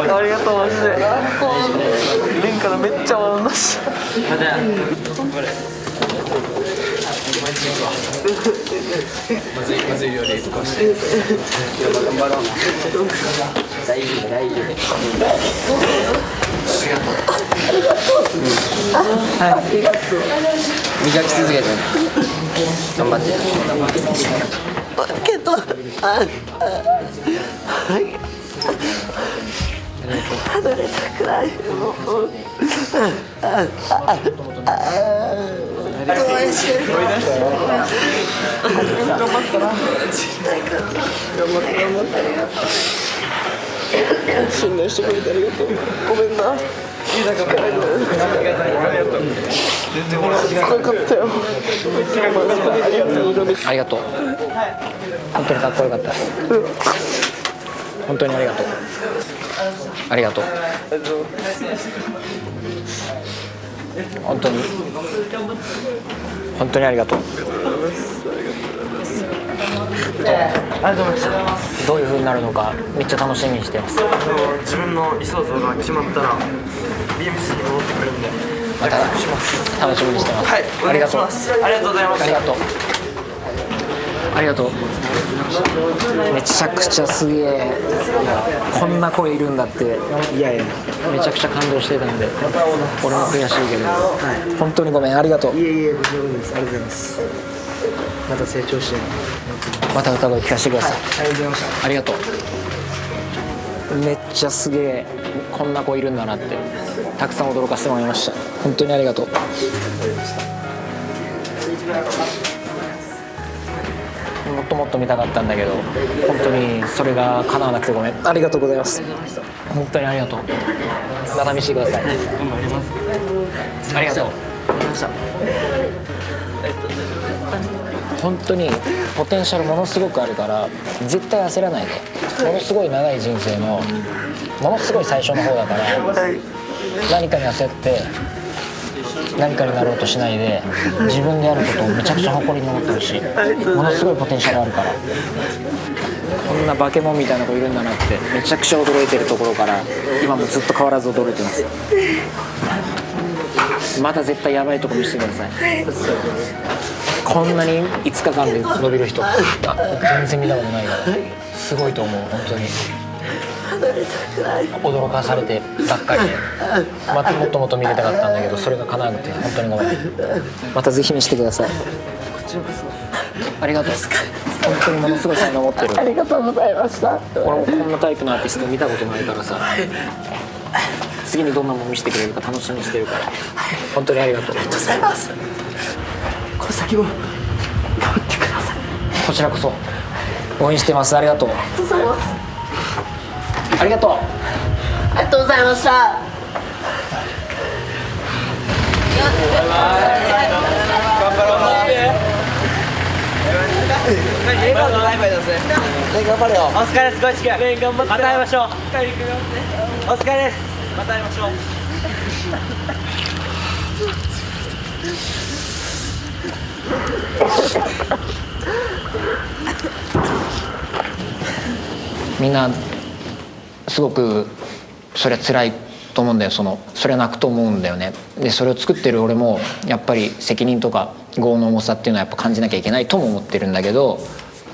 ありがとうマジで。レンからめっちゃ笑いました。まずい料理とかして。頑張ろう。大事大事。ありがとう。磨き続けてね。頑張って。けど、離れたくない。応援してる。頑張ったな。頑張って。信頼してくれてありがとう。ごめんな。ありがとう。全然かっこよかったよ。ありがとう。本当にかっこよかった。本当にありがとう。ありがとう。本当に本当にありがとう。どういう風になるのかめっちゃ楽しみにしてます。自分の理想像が決まったらビームスに戻ってくるんでまた楽しみにしてます。はい、ありがとう。ありがとうございます。ありがとう。ありがとう。めちゃくちゃすげえ。こんな声いるんだって。いやいやめちゃくちゃ感動してたんで俺も悔しいけど、本当にごめん。ありがとう。いえいえ、大丈夫です。ありがとうございます。また成長してまた歌声聞かせてください。ありがとうございました。ありがとう。めっちゃすげえ。こんな子いるんだなってたくさん驚かせてもらいました。本当にありがとう。もっともっと見たかったんだけど本当にそれが叶わなくてごめん。ありがとうございます。本当にありがとう。また見せてください。ありがとう。本当にポテンシャルものすごくあるから絶対焦らないで。ものすごい長い人生のものすごい最初の方だから何かに焦って何かになろうとしないで自分でやることをめちゃくちゃ誇りに思ってほしい。ものすごいポテンシャルあるから。こんな化け物みたいな子いるんだなってめちゃくちゃ驚いてるところから今もずっと変わらず驚いてます。また絶対やばいとこ見せてください。こんなに5日間で伸びる人全然見たことないからすごいと思う。本当に驚かされてばっかりでまたもっともっと見れたかったんだけどそれが叶わなくて本当にごめん。またぜひ見せてください。ありがとう。本当にものすごい才能持ってる。ありがとうございました。俺もこんなタイプのアーティスト見たことないからさ次にどんなもの見せてくれるか楽しみにしてるから本当にありがとう。ありがとうございます。この先も頑張ってください。こちらこそ応援してます。ありがとう。ありがとうございます。ありがとう。ありがとうございました。笑顔でバイバイだぜ。頑張れよ。お疲れです。ご一く。頑張って。また会いましょう。お疲れです。また会いましょう。みんなすごくそれは辛いと思うんだよ。それは泣くと思うんだよね。でそれを作ってる俺もやっぱり責任とか業の重さっていうのはやっぱ感じなきゃいけないとも思ってるんだけど、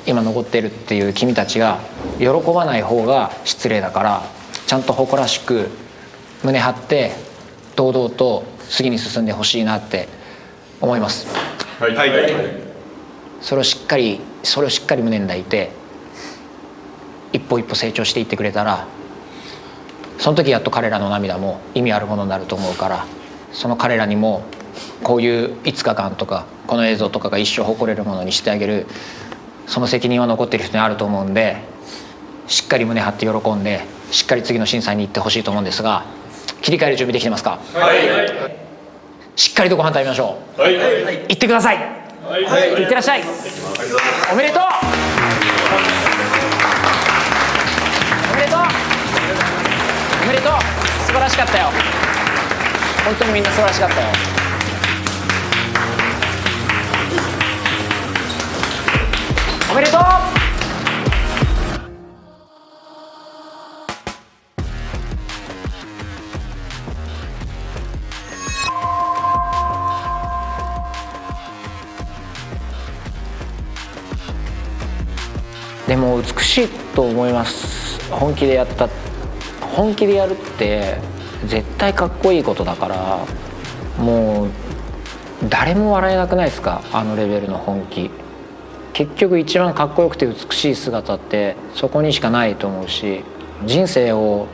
今残ってるっていう君たちが喜ばない方が失礼だから、ちゃんと誇らしく胸張って堂々と次に進んでほしいなって思います。はい、それをしっかり胸に抱いて一歩一歩成長していってくれたら、その時やっと彼らの涙も意味あるものになると思うから、その彼らにもこういう5日間とかこの映像とかが一生誇れるものにしてあげる、その責任は残っている人にあると思うんで、しっかり胸張って喜んでしっかり次の審査に行ってほしいと思うんですが、切り替える準備できてますか？はい、しっかりとご飯食べましょう。はい、行ってください。はい、行ってらっしゃい。おめでとう。おめでとう。おめでとう。素晴らしかったよ。本当にみんな素晴らしかったよ。おめでとう。でも美しいと思います。本気でやるって絶対かっこいいことだから、もう誰も笑えなくないですか？あのレベルの本気。結局一番かっこよくて美しい姿ってそこにしかないと思うし、人生を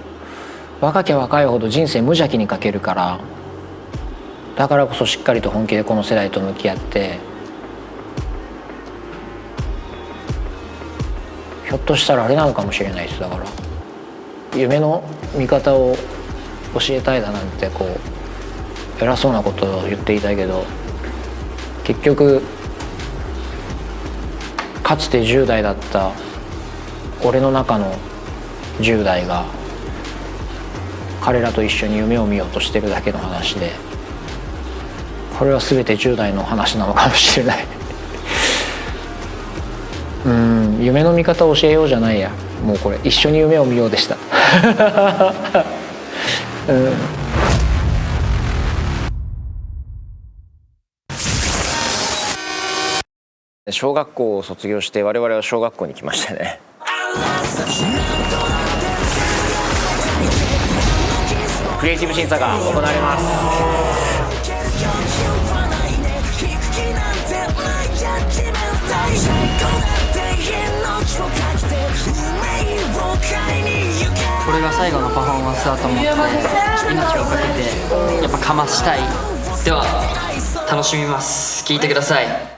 若きゃ若いほど人生無邪気にかけるから、だからこそしっかりと本気でこの世代と向き合って、ひょっとしたらあれなのかもしれないです。だから夢の見方を教えたいだなんてこう偉そうなことを言っていたけど、結局かつて10代だった俺の中の10代が彼らと一緒に夢を見ようとしてるだけの話で、これは全て10代の話なのかもしれない夢の見方を教えようじゃないや、もうこれ一緒に夢を見ようでした小学校を卒業して我々は小学校に来ましたね。クリエイティブ審査が行われます。これが最後のパフォーマンスだと思って命をかけてやっぱかましたい。では楽しみます。聞いてください。